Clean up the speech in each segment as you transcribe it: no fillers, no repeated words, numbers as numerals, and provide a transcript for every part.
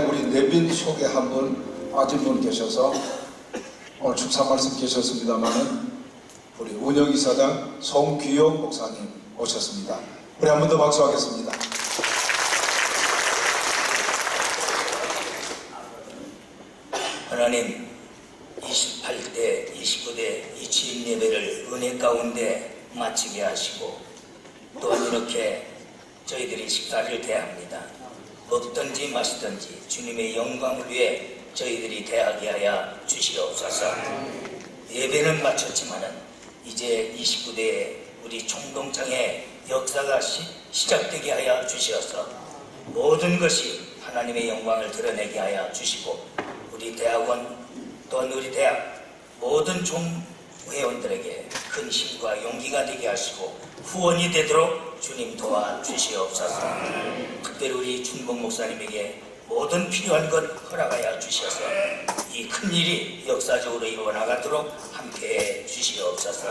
우리 내빈 속에 한 분 빠진 분 계셔서 오늘 축사 말씀 계셨습니다만은 우리 운영이사장 송귀용 목사님 오셨습니다. 우리 한 번 더 박수하겠습니다. 하나님, 28대, 29대 이 주일 예배를 은혜 가운데 마치게 하시고 또한 이렇게 저희들이 식사를 대합니다. 먹든지 마시든지 주님의 영광을 위해 저희들이 대하게 하여 주시옵소서. 예배는 마쳤지만은 이제 29대의 우리 총동창의 역사가 시작되게 하여 주시어서 모든 것이 하나님의 영광을 드러내게 하여 주시고 우리 대학원 또한 우리 대학 모든 총회원들에게 큰 힘과 용기가 되게 하시고 후원이 되도록 주님 도와주시옵소서. 특별히 우리 준봉 목사님에게 모든 필요한 것 허락하여 주셔서 이 큰일이 역사적으로 이루어나가도록 함께해 주시옵소서.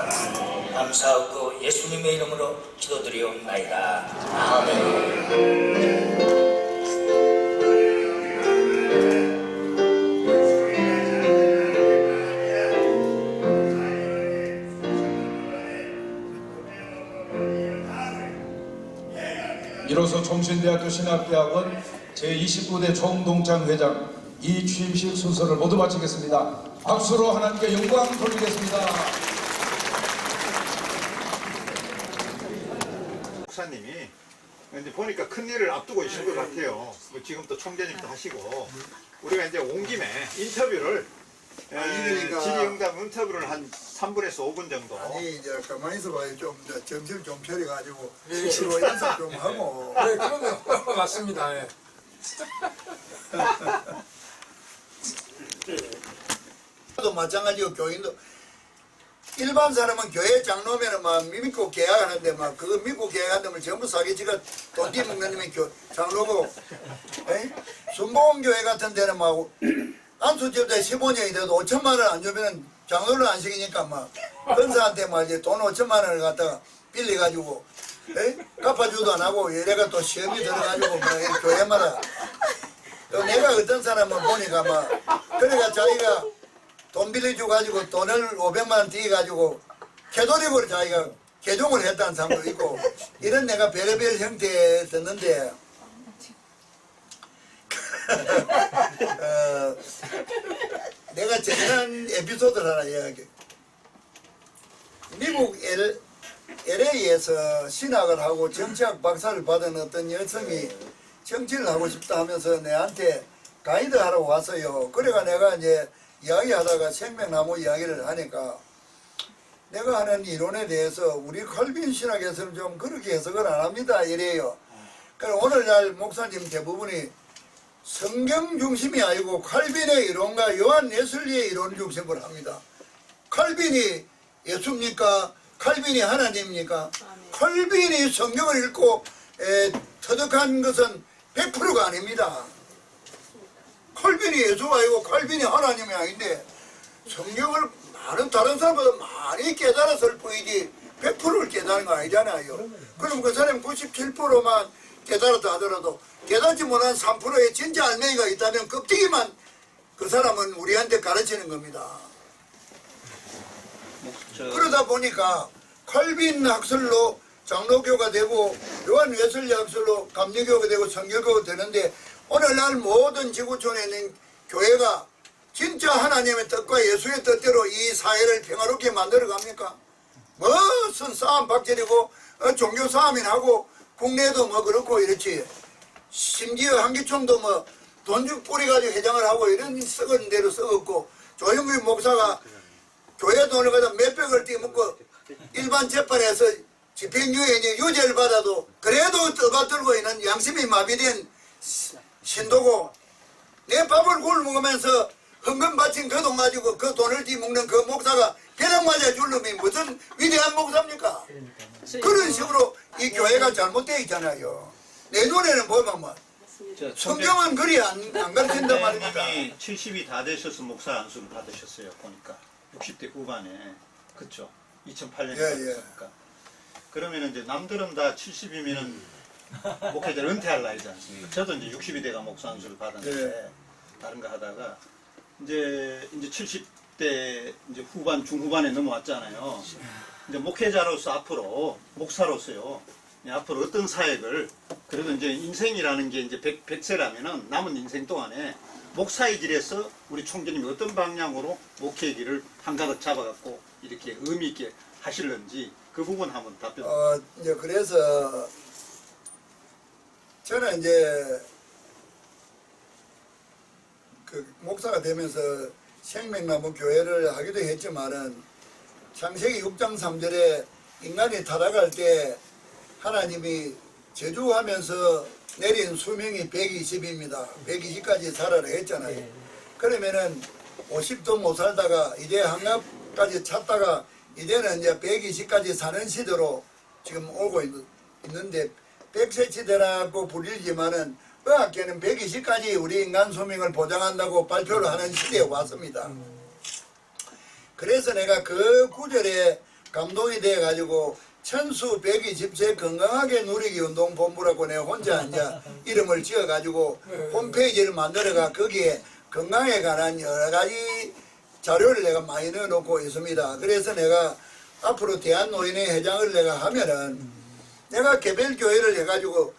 감사하고 예수님의 이름으로 기도드리옵나이다. 아멘. 이로써 총신대학교 신학대학원 제29대 총동창 회장 이 취임식 순서를 모두 마치겠습니다. 박수로 하나님께 영광 돌리겠습니다. 목사님이 이제 보니까 큰 일을 앞두고 있을 것 같아요. 지금 또 총재님도 하시고 우리가 이제 온 김에 인터뷰를 질의응답 인터뷰를 한 3분에서 5분 정도. 아니 이제 가만히 있어봐요. 좀 정신을 좀 차려가지고 서로 인사 좀 하고. 네, 그러면 맞습니다. 예. 또 마찬가지고 교인도 일반 사람은 교회 장로면은 막 믿고 계약하는데 막 그거 믿고 계약한 놈을 전부 사기치가 돈 뒤먹는 놈이 장로고, 순복음 교회 같은 데는 막 안수집대 15년이 돼도 5천만 원 안 주면은 장로를 안 시키니까 막 권사한테 막 이제 돈 5천만 원을 갖다가 빌려가지고 갚아주도 안 하고 얘네가 또 시험이 들어가지고 막 교회마다 또 내가 어떤 사람은 보니까 막 그러니까 자기가 돈 빌려줘 가지고 돈을 500만 원 뒤가지고 개도력으로 자기가 개종을 했다는 사람도 있고 이런 내가 별의별 형태였었는데 내가 재미난 에피소드를 하나 이야기해. 미국 LA에서 신학을 하고 정치학 박사를 받은 어떤 여성이 정치를 하고 싶다 하면서 내한테 가이드 하라고 왔어요. 그래가 내가 이제 이야기하다가 생명나무 이야기를 하니까 내가 하는 이론에 대해서 우리 칼빈 신학에서는 좀 그렇게 해석을 안 합니다 이래요. 그래서 오늘날 목사님 대부분이 성경 중심이 아니고 칼빈의 이론과 요한 웨슬리의 이론 중심으로 합니다. 칼빈이 예수입니까? 칼빈이 하나님입니까? 칼빈이 성경을 읽고 터득한 것은 100%가 아닙니다. 칼빈이 예수가 아니고 칼빈이 하나님이 아닌데 성경을 많은 다른 사람보다 많이 깨달았을 뿐이지 100%를 깨달은 거 아니잖아요. 그럼 그 사람 97%만 깨달았다 하더라도 깨닫지 못한 3%의 진짜 알맹이가 있다면 껍데기만 그 사람은 우리한테 가르치는 겁니다. 그러다 보니까 칼빈 학설로 장로교가 되고 요한 웨슬리 학설로 감리교가 되고 성결교가 되는데 오늘날 모든 지구촌에 있는 교회가 진짜 하나님의 뜻과 예수의 뜻대로 이 사회를 평화롭게 만들어 갑니까? 무슨 싸움 박질이고 종교 싸움이나 하고 국내도 뭐 그렇고 이렇지. 심지어 한기총도 뭐 돈 주 뿌리가지고 회장을 하고 이런 썩은 대로 썩었고 조영규 목사가 교회 돈을 가지고 몇백을 띄먹고 일반 재판에서 집행유예니 유죄를 받아도 그래도 떠받들고 있는 양심이 마비된 신도고 내 밥을 굶으면서 헌금 바친 그 돈 가지고 그 돈을 뒤먹는 그 목사가 벼락 맞아 줄 놈이 무슨 위대한 목사입니까? 그런 식으로 이 교회가 잘못되어 있잖아요. 내 눈에는 보면 뭐 성경은 그리 안 가르친단 말입니까? 70이 다 되셔서 목사 안수를 받으셨어요. 보니까 60대 후반에 그쵸? 2008년에 받으셨으니까. 그러면 이제 남들은 다 70이면은 목회자를 은퇴할 나이지 않습니까? 저도 이제 60이 돼가 목사 안수를 받았는데 네. 다른 거 하다가 이제 70대 이제 후반 중후반에 넘어왔잖아요. 이제 목회자로서 앞으로 목사로서요. 앞으로 어떤 사역을 그래도 이제 인생이라는 게 이제 100세라면은 남은 인생 동안에 목사의 길에서 우리 총재님이 어떤 방향으로 목회의 길을 한가득 잡아갖고 이렇게 의미 있게 하실런지 그 부분 한번 답변. 이제 그래서 저는 이제 그 목사가 되면서 생명나무 교회를 하기도 했지만은 창세기 6장 3절에 인간이 타락할 때 하나님이 저주하면서 내린 수명이 120입니다. 120까지 살아라 했잖아요. 그러면은 50도 못 살다가 이제 한갑까지 찼다가 이제는 이제 120까지 사는 시대로 지금 오고 있는데 100세 시대라고 불리지만은 의학계는 120까지 우리 인간 수명을 보장한다고 발표를 하는 시대에 왔습니다. 그래서 내가 그 구절에 감동이 돼 가지고 천수 120세 건강하게 누리기 운동본부라고 내가 혼자 이제 이름을 지어 가지고 홈페이지를 만들어가 거기에 건강에 관한 여러 가지 자료를 내가 많이 넣어놓고 있습니다. 그래서 내가 앞으로 대한노인회 회장을 내가 하면은 내가 개별 교회를 해가지고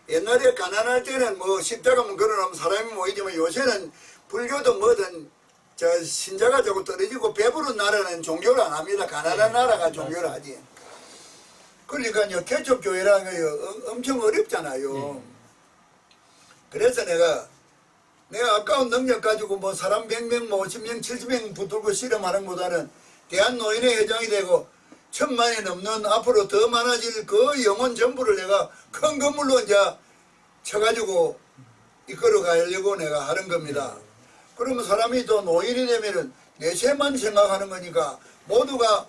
옛날에 가난할 때는 뭐 십자가만 걸어놓으면 사람이 모이지만 요새는 불교도 뭐든 저 신자가 자꾸 떨어지고 배부른 나라는 종교를 안 합니다. 가난한 나라가 종교를 하지. 그러니까요 개척교회라는 게 엄청 어렵잖아요. 그래서 내가 아까운 능력 가지고 뭐 사람 100명, 뭐 50명, 70명 붙들고 실험하는 것보다는 대한노인회 회장이 되고 1000만이 넘는 앞으로 더 많아질 그 영혼 전부를 내가 큰 건물로 이제 쳐가지고 이끌어 가려고 내가 하는 겁니다. 그러면 사람이 또 노인이 되면은 내세만 생각하는 거니까 모두가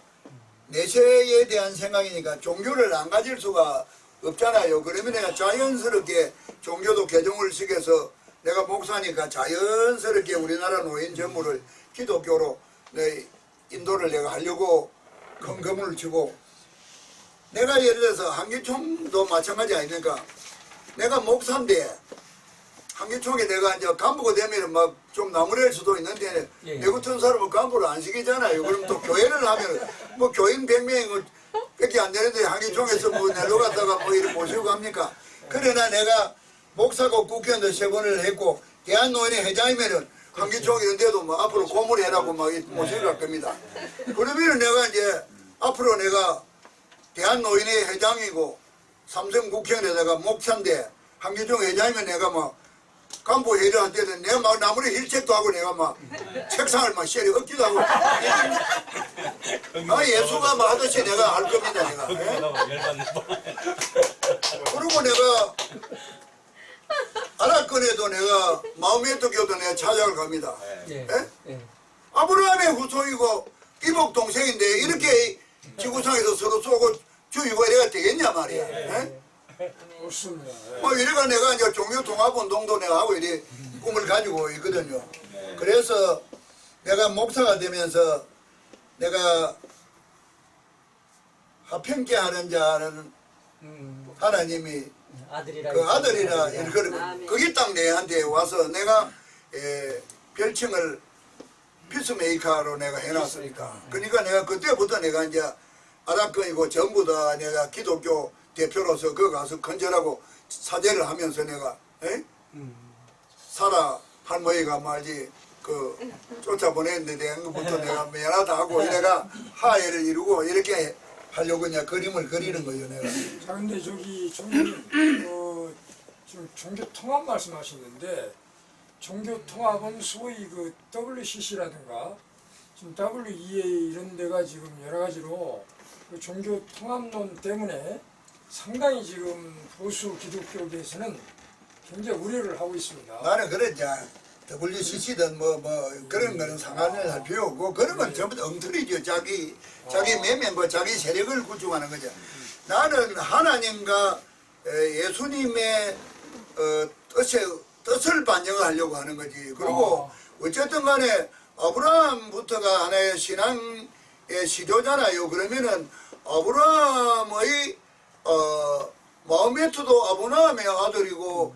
내세에 대한 생각이니까 종교를 안 가질 수가 없잖아요. 그러면 내가 자연스럽게 종교도 개종을 시켜서 내가 목사니까 자연스럽게 우리나라 노인 전부를 기독교로 인도를 내가 하려고 큰 건물을 치고 내가 예를 들어서 한기총도 마찬가지 아닙니까? 내가 목사인데 한기총에 내가 이제 간부가 되면 막 좀 나무랄 수도 있는데 내 같은 사람은 간부를 안 시키잖아요. 그럼 또 교회를 하면 뭐 교인 100명이 밖에 안 되는데 한기총에서 뭐 내려 갔다가 뭐 이렇게 모시고 갑니까? 그러나 내가 목사고 국회의원도 3번을 했고 대한노인회 회장이면은 한기총 이런데도 뭐 앞으로 고문을 해라고 막 모시고 갈 겁니다. 그러면 내가 이제 앞으로 내가 대한노인회 회장이고 삼성 국회의원에다가 목사인데 한기총 회장이면 내가 막 간부 회의를 할 때는 내가 막 나무리 힐책도 하고 내가 막 책상을 막 쉐리 엎기도 하고 예수가 막 하듯이 내가 할 겁니다. 내가. 그리고 내가 아랍권에도 내가 마음에도 교도 내가 찾아갈 겁니다. 아브라함의 후손이고 이복 동생인데 이렇게 지구상에서 서로 쏘고 죽이고 이래가 되겠냐 말이야. 없습니다. 뭐 이래가 내가 이제 종교 통합 운동도 내가 하고 이래 꿈을 가지고 있거든요. 그래서 내가 목사가 되면서 내가 화평케 하는 자는 하나님이 그 아들이라 그게 딱 내한테 와서 내가 별칭을 피스메이커로 내가 해놨으니까. 그러니까 내가 그때부터 내가 이제 아랍권이고 전부 다 내가 기독교 대표로서 그 가서 건절하고 사죄를 하면서 내가 사라 할머니가 말지 그 쫓아보냈는데 내가 그부터 내가 미안하다 하고 내가 하해를 이루고 이렇게 하려고 그냥 그림을 그리는 거예요 내가. 자, 근데 저기 총장님, 지금 종교 통합 말씀하시는데 종교 통합은 소위 그 WCC라든가 지금 WEA 이런 데가 지금 여러 가지로 그 종교 통합론 때문에 상당히 지금 보수 기독교계에서는 굉장히 우려를 하고 있습니다. 나는 그랬지. WCC든 뭐 그런 거는 상관을 할 필요 없고 그런 건 전부 다 엉터리죠. 자기 매면 뭐 자기 세력을 구축하는 거죠. 나는 하나님과 예수님의 뜻을 반영하려고 하는 거지. 그리고 어쨌든 간에 아브라함부터가 하나의 신앙의 시조잖아요. 그러면은 아브라함의 마호메트도 아브라함의 아들이고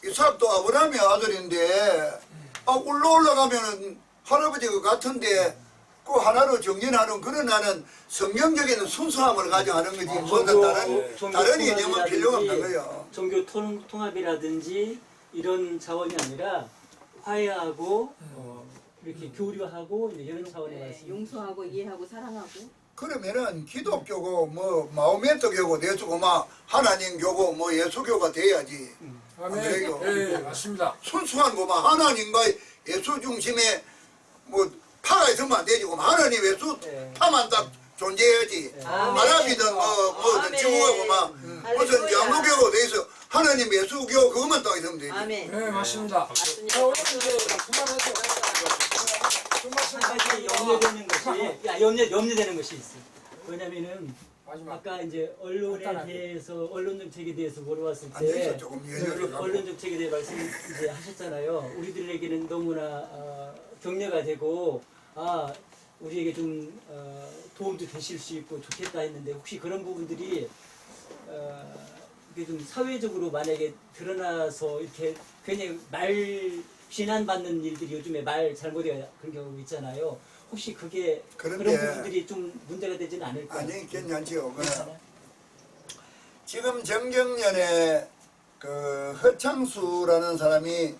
이삭도 아브라함의 아들인데 올라가면은 할아버지가 같은데 그 하나로 정진하는 그런 나는 성경적인 순수함을 가져가는 거지 뭐든 다른 개념은 필요가 없는 거예요. 종교 통합이라든지 이런 차원이 아니라 화해하고 이렇게 교류하고 이런 차원의 말씀. 용서하고 이해하고 사랑하고. 그러면은 기독교고 뭐 마호메트 교고 내수고 막 하나님 교고 뭐 예수교가 돼야지. 아멘. 그래요? 예, 맞습니다. 순수한 거만 하나님과 예수 중심에 뭐 파가 있으면 안 되지. 하나님 예수 네. 파만 딱 존재해야지. 아랍이든 뭐든 아멘. 지구하고 막 무슨 할렐루야. 장로교가 돼 있어. 하나님 예수교 그것만 딱 있으면 되지. 아멘. 네, 맞습니다. 자, 오늘 이제 그만하죠. 그 말씀 한 가지 염려되는 것이 염려되는 것이 있어. 왜냐면은 마지막. 아까 이제 언론에 대해서 언론 정책에 대해서 물어봤을 안 돼서 때 조금 연연을 하고. 언론 정책에 대해 말씀 이제 하셨잖아요. 우리들에게는 너무나 격려가 되고 우리에게 좀 도움도 되실 수 있고 좋겠다 했는데 혹시 그런 부분들이 이게 좀 사회적으로 만약에 드러나서 이렇게 괜히 말 비난받는 일들이 요즘에 말 잘못해 그런 경우 있잖아요. 혹시 그게 그런 그런데 부분들이 좀 문제가 되지는 않을까요? 아니 괜찮지요. 괜찮아요? 지금 정경련에 그 허창수라는 사람이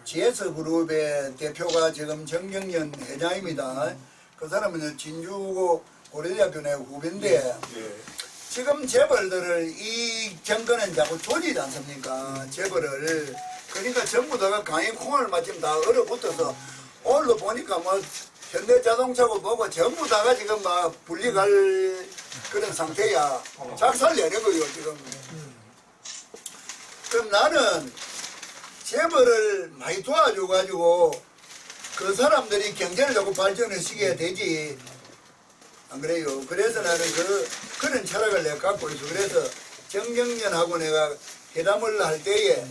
GS 그룹의 대표가 지금 정경련 회장입니다. 그 사람은 진주고 고려대학교 내 후배인데 지금 재벌들을 이 정권은 자꾸 조지지 않습니까? 재벌을 그러니까 전부 다가 강의 콩을 마침 다 얼어붙어서 오늘도 보니까 뭐 현대자동차고 뭐고 전부 다가 지금 막 분리갈 그런 상태야. 작살 내는 거예요 지금. 그럼 나는 재벌을 많이 도와줘가지고 그 사람들이 경제를 자꾸 발전을 시켜야 되지. 안 그래요? 그래서 나는 그런 철학을 내가 갖고 있어. 그래서 정경련하고 내가 회담을 할 때에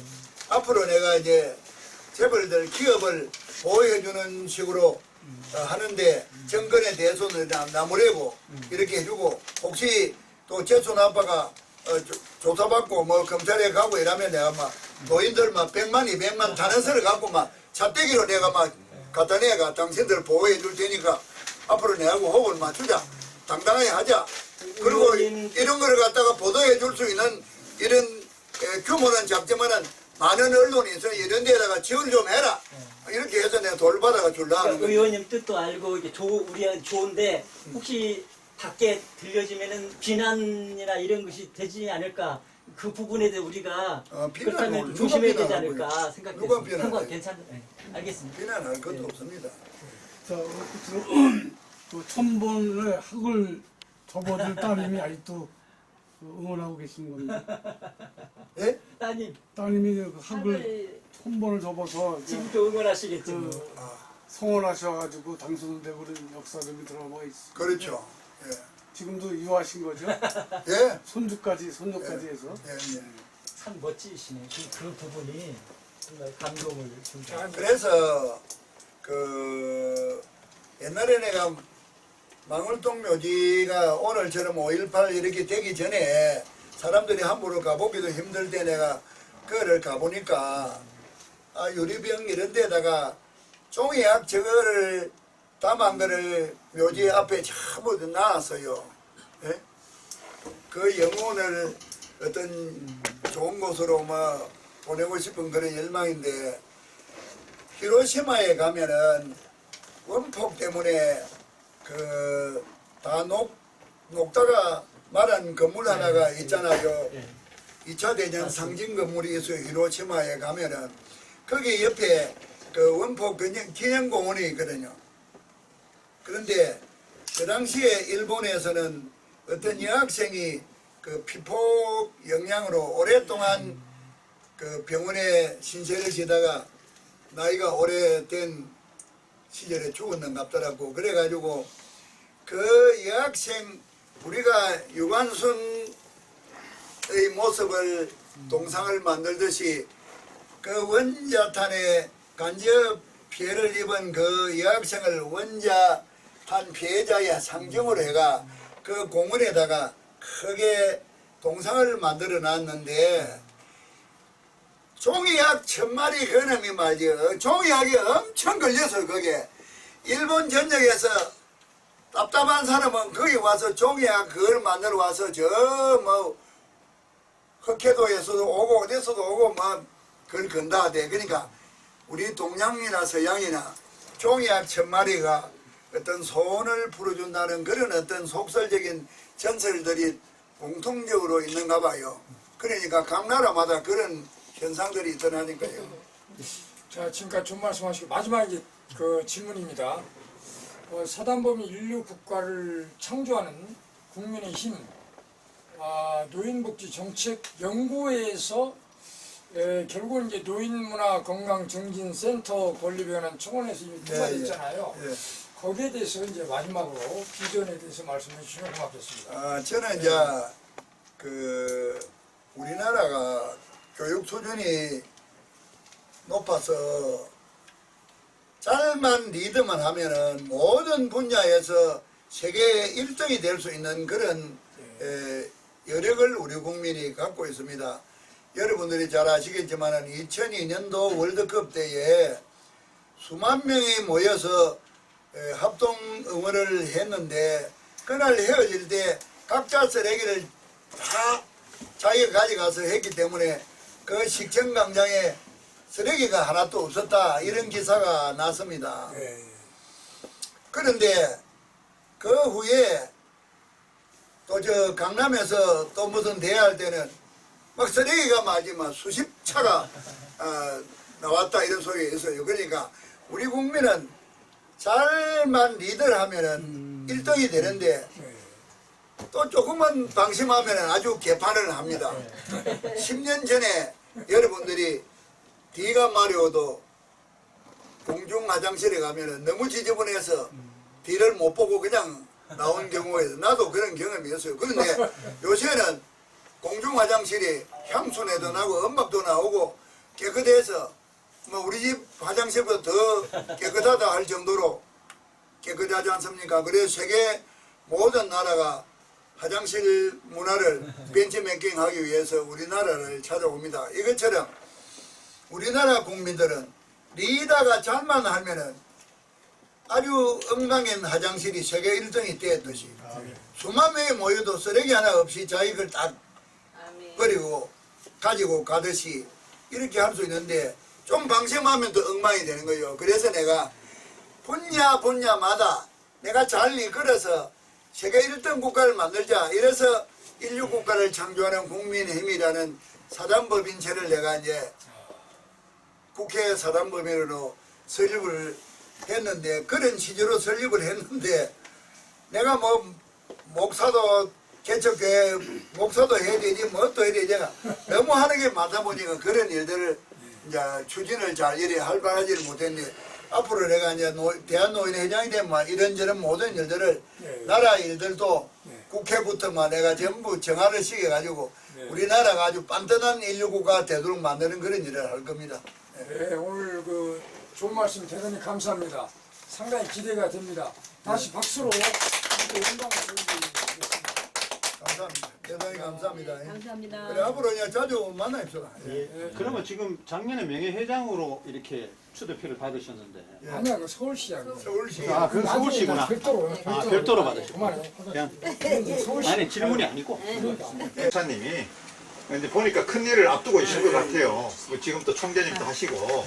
앞으로 내가 이제 재벌들 기업을 보호해주는 식으로 하는데 정권에 대해서는 나무래고 이렇게 해주고 혹시 또 재순 아빠가 조사받고 뭐 검찰에 가고 이러면 내가 막 노인들 막 100만 200만 단원서를 갖고 막 잣대기로 내가 막 갖다 내가 당신들 보호해 줄 테니까 앞으로 내하고 호흡을 맞추자. 당당하게 하자. 그리고 이런 거를 갖다가 보도해 줄 수 있는 이런 규모는 작지만은 많은 언론에서 이런 데다가 지원 좀 해라. 이렇게 해서 내가 돌받아가 줄라 하는 그러니까 거지. 의원님 뜻도 알고 이게 우리가 좋은데 혹시 밖에 들려지면은 비난이나 이런 것이 되지 않을까? 그 부분에 대해 우리가 비난을 그렇다면 누가 조심해야 되지 비난하고요? 않을까 누가 생각했습니다. 비난해요? 상관 괜찮아요. 네. 알겠습니다. 비난할 것도 없습니다. 자, 그 천번의 학을 접어들 따님이 아직도 응원하고 계신 겁니다. 예? 따님 따님이 그 학을 학을 천번을 접어서 지금도 응원하시겠죠. 그 성원하셔가지고 당선되고 그런 역사들이 들어가 있어. 그렇죠. 지금도 이유하신 거죠? 예. 손주까지 해서. 예. 참 멋지시네. 그 부분이 정말 감동을 준다. 그래서 그 옛날에 내가 망울동 묘지가 오늘처럼 5.18 이렇게 되기 전에 사람들이 함부로 가보기도 힘들 때 내가 그거를 가보니까 유리병 이런 데다가 종이약 저거를 담은 거를 묘지 앞에 전부 놔놨어요. 예? 그 영혼을 어떤 좋은 곳으로 뭐 보내고 싶은 그런 열망인데 히로시마에 가면은 원폭 때문에 그 다 녹다가 말한 건물 하나가 있잖아요. 2차 대전 상징 건물이 있어요. 히로시마에 가면은 거기 옆에 그 원폭 기념공원이 있거든요. 그런데 그 당시에 일본에서는 어떤 여학생이 그 피폭 영향으로 오랫동안 그 병원에 신세를 지다가 나이가 오래된 시절에 죽었는갑더라고. 그래가지고 그 여학생 우리가 유관순의 모습을 동상을 만들듯이 그 원자탄에 간접 피해를 입은 그 여학생을 원자탄 피해자의 상징으로 해가 그 공원에다가 크게 동상을 만들어 놨는데 종이약 1000마리 그놈이 말이야. 종이약이 엄청 걸려서 거기에 일본 전역에서 답답한 사람은 거기 와서 종이약 그걸 만들어 와서 저 뭐 흑해도에서도 오고 어디서도 오고 뭐 그걸 건다 돼. 그러니까 우리 동양이나 서양이나 종이약 1000마리가 어떤 소원을 풀어준다는 그런 어떤 속설적인 전설들이 공통적으로 있는가 봐요. 그러니까 각 나라마다 그런 현상들이 있더라니까요. 자, 지금까지 좋은 말씀하시고 마지막에 그 질문입니다. 사단법인 인류 국가를 창조하는 국민의힘 노인복지 정책 연구회에서 결국은 이제 노인문화건강증진센터 건립위원회 청원에서 이미 통과됐잖아요. 예. 거기에 대해서 이제 마지막으로 비전에 대해서 말씀해 주시면 고맙겠습니다. 저는 이제 그 우리나라가 교육 수준이 높아서 잘만 리드만 하면은 모든 분야에서 세계 1등이 될 수 있는 그런 여력을 우리 국민이 갖고 있습니다. 여러분들이 잘 아시겠지만 2002년도 월드컵 때에 수만 명이 모여서 합동 응원을 했는데 그날 헤어질 때 각자 쓰레기를 다 자기가 가져가서 했기 때문에 그 식전광장에 쓰레기가 하나도 없었다 이런 기사가 났습니다. 그런데 그 후에 또 저 강남에서 또 무슨 대회할 때는 막 쓰레기가 마지막 수십 차가 나왔다 이런 소리가 있어요. 그러니까 우리 국민은 잘만 리더를 하면은 1등이 되는데 또 조금만 방심하면 아주 개판을 합니다. 10년 전에 여러분들이 뒤가 마려워도 공중 화장실에 가면은 너무 지저분해서 뒤를 못 보고 그냥 나온 경우가 있어요. 나도 그런 경험이 있어요. 그런데 요새는 공중 화장실이 향수내도 나고 음악도 나오고 깨끗해서 뭐 우리 집 화장실보다 더 깨끗하다 할 정도로 깨끗하지 않습니까? 그래서 세계 모든 나라가 화장실 문화를 벤치매킹하기 위해서 우리나라를 찾아옵니다. 이것처럼 우리나라 국민들은 리더가 잘만 하면은 아주 엉망인 화장실이 세계 1등이 되었듯이 수만 명이 모여도 쓰레기 하나 없이 자기 걸 딱 버리고 가지고 가듯이 이렇게 할 수 있는데 좀 방심하면 더 엉망이 되는 거예요. 그래서 내가 분야마다 내가 잘 이끌어서 세계 1등 국가를 만들자. 이래서 인류 국가를 창조하는 국민의힘이라는 사단법인체를 내가 이제 국회 사단법인으로 설립을 했는데 그런 취지로 설립을 했는데 내가 뭐 목사도 개척교회 목사도 해야 되지 뭐 또 해야 되지 너무 하는 게 많다 보니까 그런 일들을 이제 추진을 잘 이리 활발하지를 못했는데 앞으로 내가 이제 대한노인회장이 되면 이런저런 모든 일들을 나라 일들도 국회부터만 내가 전부 정화를 시켜가지고 우리나라가 아주 빤듯한 인류국가가 되도록 만드는 그런 일을 할 겁니다. 네, 오늘 그 좋은 말씀 대단히 감사합니다. 상당히 기대가 됩니다. 다시 박수로 함께 영광을 돌리겠습니다. 감사합니다. 대단히 감사합니다. 감사합니다. 그래 앞으로 그냥 자주 만나입시다. 그러면 지금 작년에 명예회장으로 이렇게 추대표를 받으셨는데 아니야, 그 서울시장이에요. 서울시 아 그건 서울시구나. 별도로. 별도로 받으셨고 그만해. 그냥 서울시. 아니 질문이 아니고 목사님이 이제 보니까 큰 일을 앞두고 계신 것 같아요. 뭐 지금 또 총재님도 하시고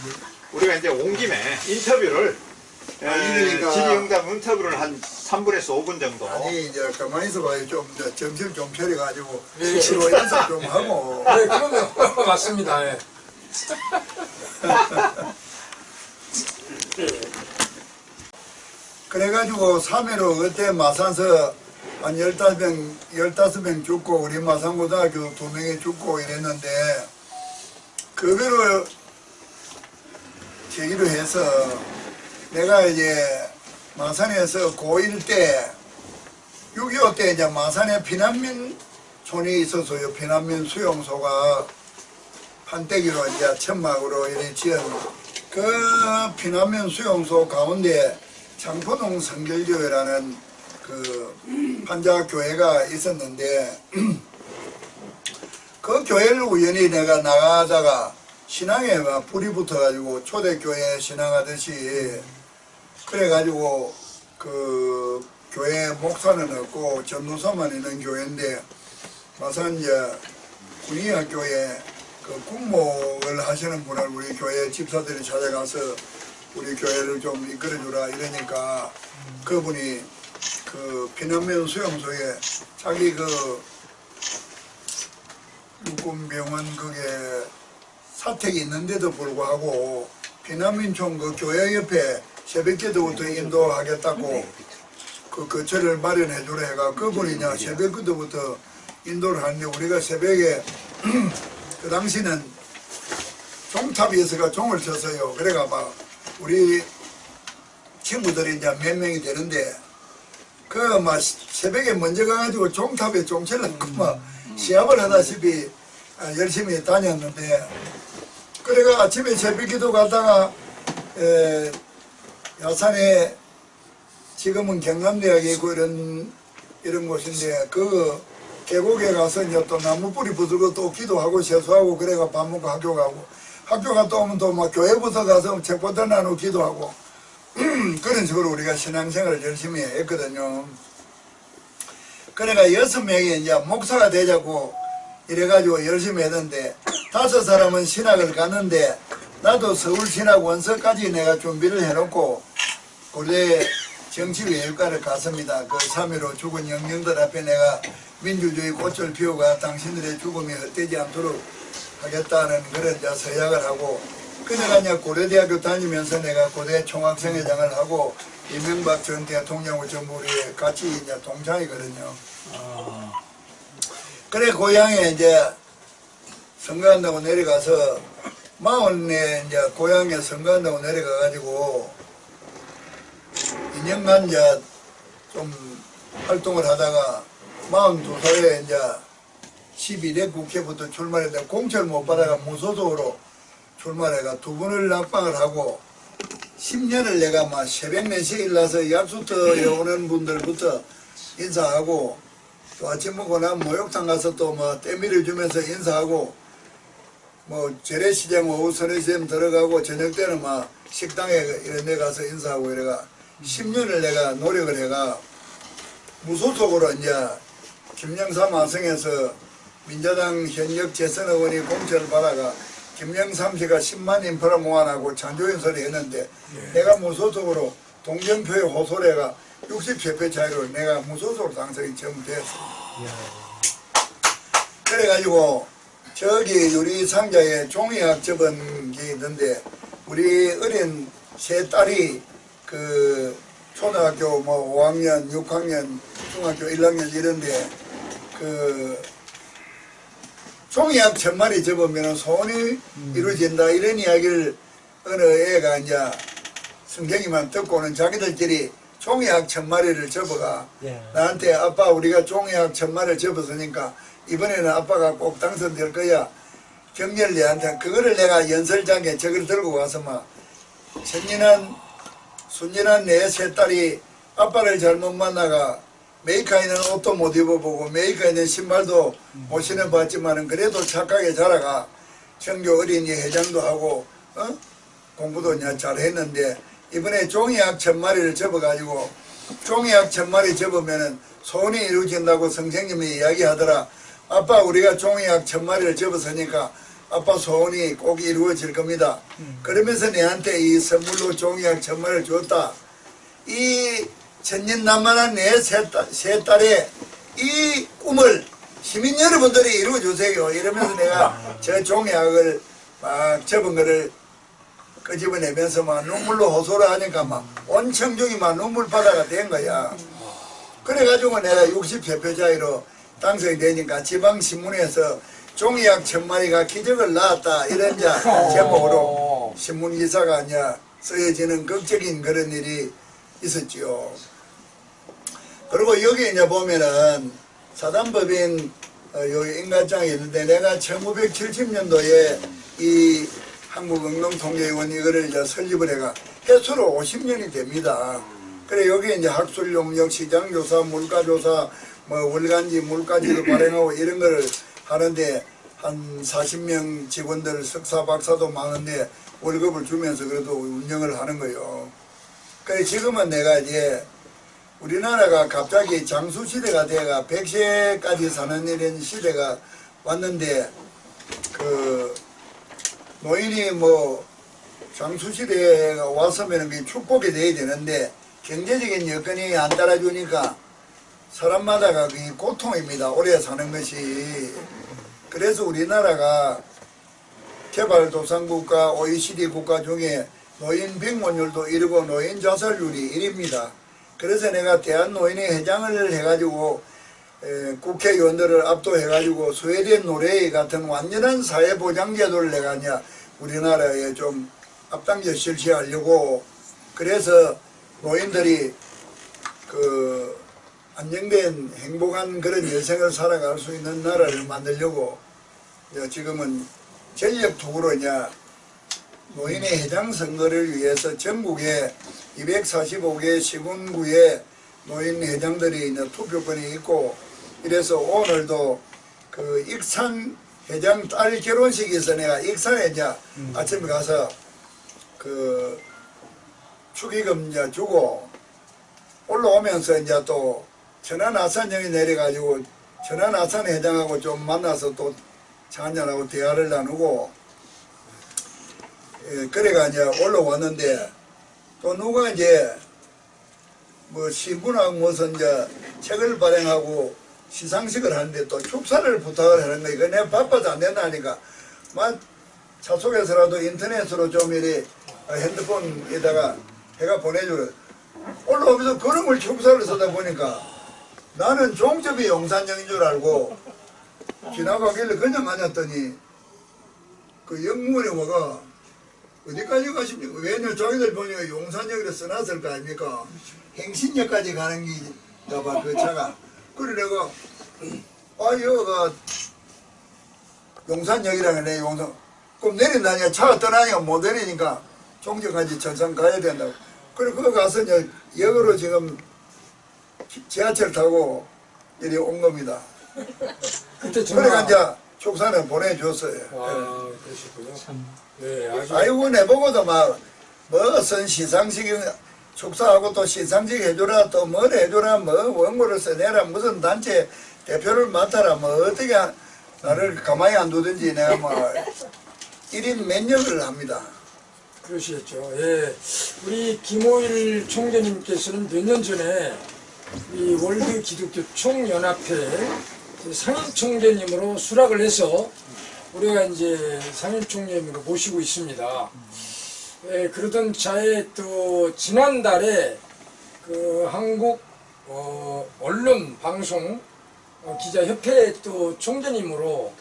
우리가 이제 온 김에 인터뷰를 그러니까. 질의응답 인터뷰를 한 3분에서 5분 정도. 아니 이제 가만히 있어봐요. 좀 이제 정신 좀 차려가지고 치료 연습 좀 하고. 네, 그러면 맞습니다. 예. 그래가지고 3.15 그때 마산서 한 15명 죽고 우리 마산고등학교 2명이 죽고 이랬는데 그거를 계기로 해서 내가 이제 마산에서 고1 때 6.25 때 이제 마산에 피난민촌이 있었어요. 피난민 수용소가 판때기로 이제 천막으로 이렇게 지은 그 피난민 수용소 가운데 장포동 성결교회라는 그 환자 교회가 있었는데 그 교회를 우연히 내가 나가다가 신앙에 막 불이 붙어가지고 초대교회 신앙하듯이 그래가지고 그 교회 목사는 없고 전도사만 있는 교회인데 마산 이제 군의학교에 그 군목을 하시는 분을 우리 교회 집사들이 찾아가서 우리 교회를 좀 이끌어주라 이러니까 그분이 그 피난민 수용소에 자기 그 육군병원 그게 사택이 있는데도 불구하고 피난민촌 그 교회 옆에 새벽기도부터 인도하겠다고 그 거처를 마련해 주라 해가 그분이냐 새벽기도부터 인도를 하는데 우리가 새벽에 그 당시는 종탑에서가 종을 쳤어요. 그래가 막 우리 친구들이 이제 몇 명이 되는데 그 막 새벽에 먼저 가가지고 종탑에 종칠라고 막 시합을 하다시피 열심히 다녔는데 그래가 아침에 새벽기도 갔다가 야산에 지금은 경남대학이 있고 이런 곳인데 그 계곡에 가서 이제 또 나무 뿌리 부수고 또 기도하고 세수하고 그래가 밥 먹고 학교 가고 학교 갔다 오면 또 막 교회부터 가서 책보다 나누고 기도하고 그런 식으로 우리가 신앙생활을 열심히 했거든요. 그러니까 6명이 이제 목사가 되자고 이래가지고 열심히 했는데 5사람은 신학을 갔는데 나도 서울신학 원서까지 내가 준비를 해놓고 고대 정치외교과를 갔습니다. 그 3.15 죽은 영령들 앞에 내가 민주주의 꽃을 피우가 당신들의 죽음이 헛되지 않도록 하겠다는 그런 이제 서약을 하고 그래가 이제 고려대학교 다니면서 내가 고대 총학생회장을 하고 이명박 전 대통령과 전부 우리 같이 이제 동창이거든요. 그래 고향에 이제 선거한다고 내려가서 마흔에 이제 고향에 선거한다고 내려가가지고 2년간 이제 좀 활동을 하다가 42살에 이제 12대 국회부터 출마했는데 공천 못 받아가 무소속으로 출마해가 2번을 낙방을 하고 10년을 내가 막 새벽 4시에 일어나서 약수터에 오는 분들부터 인사하고 또 아침 먹고 나면 목욕탕 가서 또 뭐 떼미를 주면서 인사하고 뭐 재래시장 오후 선회시장 들어가고 저녁 때는 막 식당에 이런 데 가서 인사하고 이래가 10년을 내가 노력을 해가 무소속으로 이제 김영삼 화성에서 민자당 현역 재선 의원이 공천을 받아가 김영삼 씨가 10만 인프라 모아나고 찬조연설을 했는데 내가 무소속으로 동정표에 호소를 해가 60표 차이로 내가 무소속으로 당선이 처음 됐어. 그래가지고 저기 유리 상자에 종이학 접은 게 있는데 우리 어린 세 딸이 그 초등학교 뭐 5학년, 6학년, 중학교 1학년 이런데 그 종이학 1000마리 접으면 소원이 이루어진다 이런 이야기를 어느 애가 이제 성경이만 듣고는 자기들끼리 종이학 1000마리를 접어가 나한테 아빠 우리가 종이학 1000마리를 접었으니까 이번에는 아빠가 꼭 당선될 거야. 경렬 내한테 그거를 내가 연설장에 저걸 들고 가서 막 순진한 내 세 딸이 아빠를 잘못 만나가 메이커 있는 옷도 못 입어보고 메이커 있는 신발도 못 신어봤지만은 그래도 착하게 자라가 청교 어린이 회장도 하고 공부도 이제 잘했는데 이번에 종이학 1000마리를 접어가지고 종이학 1000마리 접으면은 소원이 이루어진다고 선생님이 이야기하더라. 아빠 우리가 종이학 1000마리를 접었으니까 아빠 소원이 꼭 이루어질 겁니다. 그러면서 내한테 이 선물로 종이학 1000마리를 줬다. 이 천진난만한 내 세 딸의 이 꿈을 시민 여러분들이 이루어주세요. 이러면서 내가 저 종이학을 막 접은 거를 끄집어내면서 막 눈물로 호소를 하니까 막 온 청중이 막 눈물바다가 된 거야. 그래가지고 내가 60표 차이로 당선이 되니까 지방신문에서 종이학 1000마리가 기적을 낳았다 이런 제목으로 신문기사가 이제 쓰여지는 극적인 그런 일이 있었지요. 그리고 여기 이제 보면은 사단법인 요 인가장이 있는데 내가 1970년도에 이 한국응동통계위원 이거를 이제 설립을 해가 해수로 50년이 됩니다. 그래 여기 이제 학술용역, 시장조사, 물가조사, 뭐 월간지, 물가지도 발행하고 이런 거를 하는데 한 40명 직원들 석사 박사도 많은데 월급을 주면서 그래도 운영을 하는 거요. 그래 지금은 내가 이제 우리나라가 갑자기 장수 시대가 돼가 100세까지 사는 이런 시대가 왔는데 그 노인이 뭐 장수 시대가 왔으면 그게 축복이 돼야 되는데 경제적인 여건이 안 따라주니까 사람마다가 그게 고통입니다. 오래 사는 것이. 그래서 우리나라가 개발도상국가 OECD 국가 중에 노인 병원율도 1위고 노인 자살률이 1위입니다. 그래서 내가 대한노인회 회장을 해가지고 국회의원들을 압도해가지고 스웨덴 노르웨이 같은 완전한 사회보장제도를 내가 이제 우리나라에 좀 앞당겨 실시하려고 그래서 노인들이 그 안정된 행복한 그런 여생을 살아갈 수 있는 나라를 만들려고 지금은 전력투구로 이제 노인의 회장 선거를 위해서 전국에 245개 시군구에 노인 회장들이 이제 투표권이 있고 이래서 오늘도 그 익산 회장 딸 결혼식이 있어 내가 익산에 이제 아침에 가서 그 축의금 이제 주고 올라오면서 이제 또 천안아산역에 내려가지고 천안아산 회장하고 좀 만나서 또 차 한잔하고 대화를 나누고 그래가 이제 올라왔는데 또 누가 이제 뭐 신분하고 무슨 이제 책을 발행하고 시상식을 하는데 또 축사를 부탁을 하는 거 이거 내가 바빠서 안 된다니까 막 차 속에서라도 인터넷으로 좀 이래 핸드폰에다가 해가 보내주래. 올라오면서 그런 축사를 쓰다 보니까 나는 종점이 용산역인 줄 알고 지나가길래 그냥 앉았더니 그 영문에 와가 어디까지 가십니까? 왜냐면 자기들 보니까 용산역이라 써놨을 거 아닙니까? 행신역까지 가는 기가 봐, 그 차가. 그래 내가 여기가 용산역이라는 내 용산. 그럼 내린다니까 차가 떠나니까 못 내리니까 종점까지 천상 가야 된다고. 그래 그거 가서 이제 역으로 지금 지하철 타고 이리 온 겁니다. 그때 그러니까 전화. 이제 축사는 보내줬어요. 아, 그러시군요. 네, 아주. 아이고 내보고도 막 무슨 시상식 축사하고 또 시상식 해주라 또 뭘 해주라 뭐 원고를 써내라 무슨 단체 대표를 맡아라 뭐 어떻게 나를 가만히 안 두든지 내가 뭐 1인 몇 역을 합니다. 그러시겠죠. 예. 우리 김호일 총재님께서는 몇 년 전에 이 월드 기독교 총연합회 상임 총재님으로 수락을 해서 우리가 이제 상임 총재님으로 모시고 있습니다. 예, 그러던 차에 또 지난달에 그 한국 언론 방송 기자협회 또 총재님으로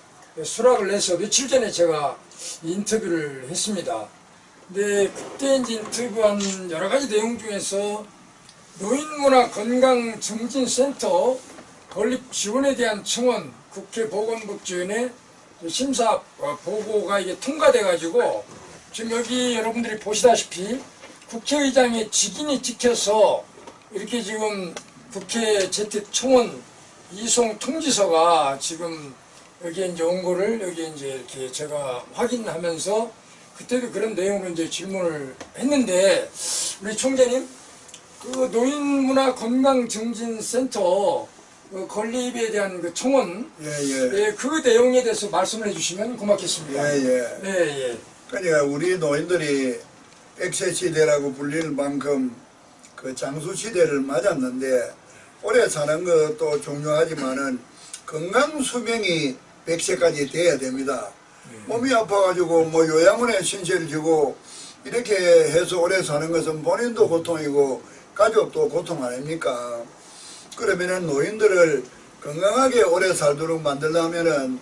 수락을 해서 며칠 전에 제가 인터뷰를 했습니다. 근데 그때 이제 인터뷰한 여러 가지 내용 중에서 노인문화건강증진센터 건립 지원에 대한 청원 국회 보건복지위원회 심사 보고가 이게 통과돼가지고 지금 여기 여러분들이 보시다시피 국회의장의 직인이 찍혀서 이렇게 지금 국회 재택 청원 이송 통지서가 지금 여기에 이제 온 거를 여기 이제 이렇게 제가 확인하면서 그때도 그런 내용으로 이제 질문을 했는데 우리 총재님 그 노인문화건강증진센터 그 건립에 대한 그 청원 예, 그 내용에 대해서 말씀을 해주시면 고맙겠습니다. 예. 그러니까 우리 노인들이 100세 시대라고 불릴 만큼 그 장수 시대를 맞았는데 오래 사는 것도 중요하지만은 건강 수명이 100세까지 돼야 됩니다. 몸이 아파가지고 뭐 요양원에 신세를 지고 이렇게 해서 오래 사는 것은 본인도 고통이고 가족도 고통 아닙니까? 그러면은 노인들을 건강하게 오래 살도록 만들려면은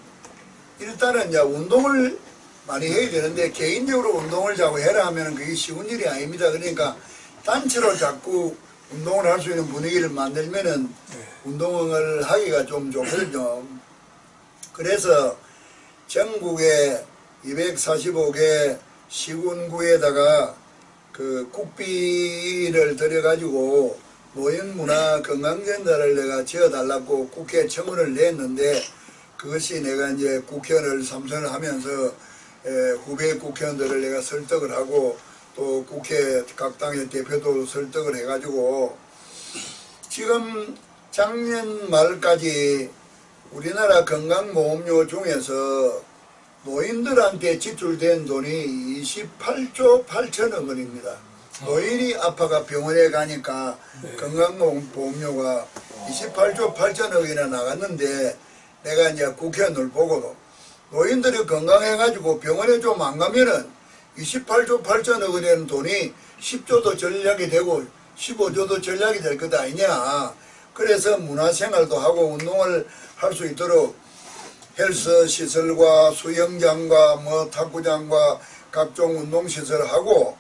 일단은 이제 운동을 많이 해야 되는데 개인적으로 운동을 자꾸 해라 하면은 그게 쉬운 일이 아닙니다. 그러니까 단체로 자꾸 운동을 할 수 있는 분위기를 만들면은 운동을 하기가 좀 좋거든요. 그래서 전국에 245개 시군구에다가 그 국비를 들여가지고 노인문화 건강센터를 내가 지어달라고 국회에 청원을 냈는데 그것이 내가 이제 국회의원을 삼선을 하면서 후배 국회의원들을 내가 설득을 하고 또 국회 각 당의 대표도 설득을 해가지고 지금 작년 말까지 우리나라 건강보험료 중에서 노인들한테 지출된 돈이 28조 8천억 원입니다. 노인이 아파가 병원에 가니까 건강보험료가 28조 8천억이나 나갔는데 내가 이제 국회의원을 보고도 노인들이 건강해가지고 병원에 좀 안 가면은 28조 8천억 원이라는 돈이 10조도 전략이 되고 15조도 전략이 될 것 아니냐. 그래서 문화생활도 하고 운동을 할 수 있도록 헬스 시설과 수영장과 뭐 탁구장과 각종 운동시설을 하고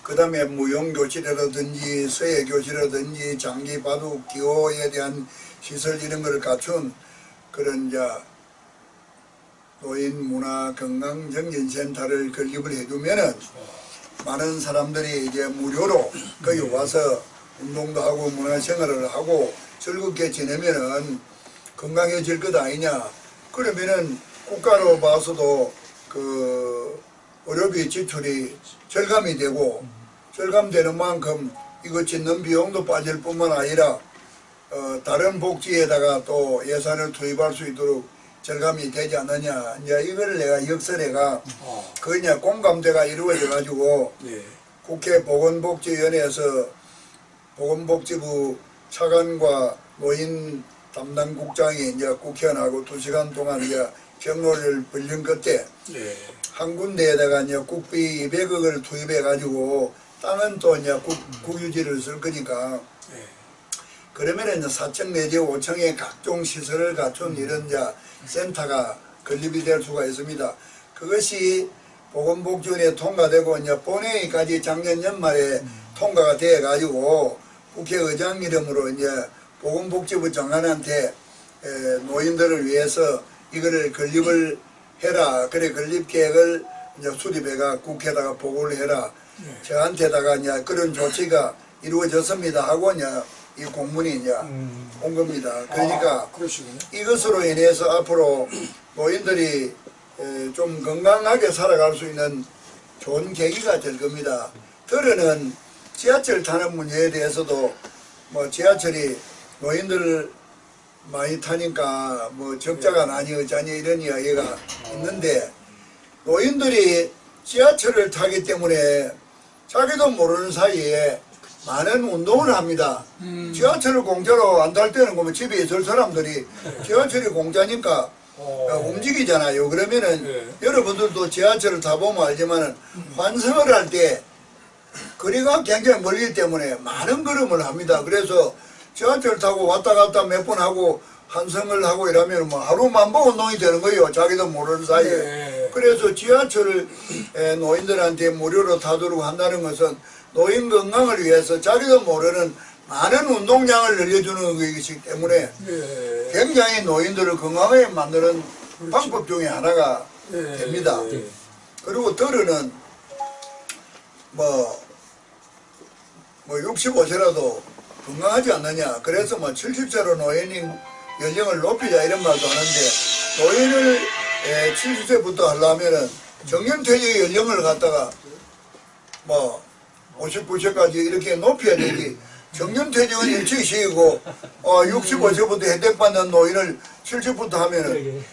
그 다음에 무용교실이라든지 서예교실이라든지 장기 바둑 기호에 대한 시설 이런 걸 갖춘 그런 이제 노인 문화 건강 정진센터를 건립을 해주면은 많은 사람들이 이제 무료로 거기 와서 운동도 하고 문화생활을 하고 즐겁게 지내면은 건강해질 것 아니냐. 그러면은 국가로 봐서도 그 의료비 지출이 절감이 되고 절감되는 만큼 이거 짓는 비용도 빠질 뿐만 아니라 다른 복지에다가 또 예산을 투입할 수 있도록 절감이 되지 않느냐. 이제 이걸 내가 역설해가 그 이제 공감대가 이루어져 가지고 국회 보건복지위원회에서 보건복지부 차관과 노인 담당 국장이 이제 국회의원하고 2시간 동안 이제 경로를 벌린 끝에 한 군데에다가 이제 국비 200억을 투입해 가지고 땅은 또 이제 국유지를 쓸 거니까 그러면은 이제 4층 내지 5층의 각종 시설을 갖춘 이런 이제 센터가 건립이 될 수가 있습니다. 그것이 보건복지원에 통과되고 이제 본회의까지 작년 연말에 통과가 돼 가지고 국회의장 이름으로 이제 보건복지부 장관한테 노인들을 위해서 이거를 건립을 해라. 그래 건립 계획을 이제 수립해가 국회에다가 보고를 해라. 저한테다가 이제 그런 조치가 이루어졌습니다 하고 이제 이 공문이 이제 온 겁니다. 그러니까 이것으로 인해서 앞으로 노인들이 좀 건강하게 살아갈 수 있는 좋은 계기가 될 겁니다. 들어는 지하철 타는 문제에 대해서도 뭐 지하철이 노인들 많이 타니까 뭐 적자가 나니 어쩌니 이런 이야기가 있는데 노인들이 지하철을 타기 때문에 자기도 모르는 사이에 많은 운동을 합니다. 지하철을 공짜로 안 탈 때는 그러면 집에 있을 사람들이 지하철이 공짜니까 움직이잖아요. 그러면은 여러분들도 지하철을 타보면 알지만은 환승을 할 때 거리가 굉장히 멀기 때문에 많은 걸음을 합니다. 그래서 지하철 타고 왔다 갔다 몇 번 하고 환승을 하고 이러면 뭐 하루 만보 운동이 되는 거예요. 자기도 모르는 사이에. 그래서 지하철을 노인들한테 무료로 타도록 한다는 것은 노인 건강을 위해서 자기도 모르는 많은 운동량을 늘려주는 것이기 때문에 굉장히 노인들을 건강하게 만드는 방법 중에 하나가 됩니다. 그리고 들어는 뭐 65세라도 건강하지 않느냐. 그래서 뭐 70세로 노인 연령을 높이자 이런 말도 하는데 노인을 70세부터 하려면은 정년퇴직 연령을 갖다가 뭐 59세까지 이렇게 높여야 되지. 정년퇴직은 일찍이고 65세부터 혜택받는 노인을 70부터 하면은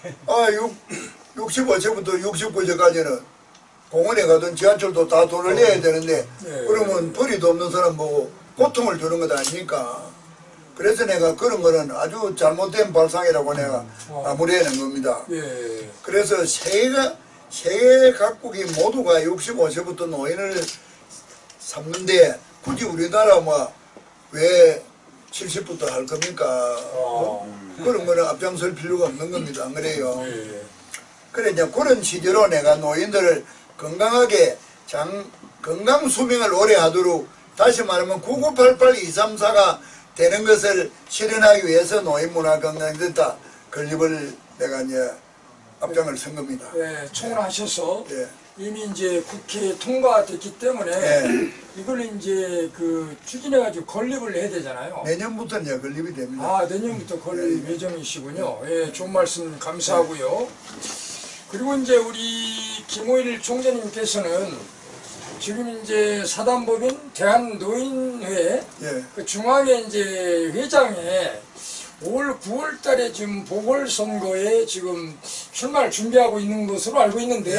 65세부터 69세까지는 공원에 가든 지하철도 다 돈을 내야 되는데 그러면 벌이도 없는 사람 보고 고통을 주는 것 아닙니까? 그래서 내가 그런 거는 아주 잘못된 발상이라고 내가 마무리하는 겁니다. 그래서 세계 각국이 모두가 65세부터 노인을 삼는데 굳이 우리나라 왜 70부터 할 겁니까? 그런 거는 앞장설 필요가 없는 겁니다. 안 그래요? 그래 이제 그런 취지로 내가 노인들을 건강하게 건강 수명을 오래 하도록 다시 말하면 9988234가 되는 것을 실현하기 위해서 노인문화건강센터 건립을 내가 이제 앞장을 선 겁니다. 총괄하셔서 이미 이제 국회 통과됐기 때문에 네. 이걸 이제 그 추진해가지고 건립을 해야 되잖아요. 내년부터는 이제 건립이 됩니다. 아, 내년부터 건립 예정이시군요. 예, 좋은 말씀 감사하고요. 그리고 이제 우리 김호일 총재님께서는 지금 이제 사단법인 대한노인회 예. 그 중앙회 이제 회장에 5월, 9월 달에 지금 보궐선거에 지금 출마를 준비하고 있는 것으로 알고 있는데,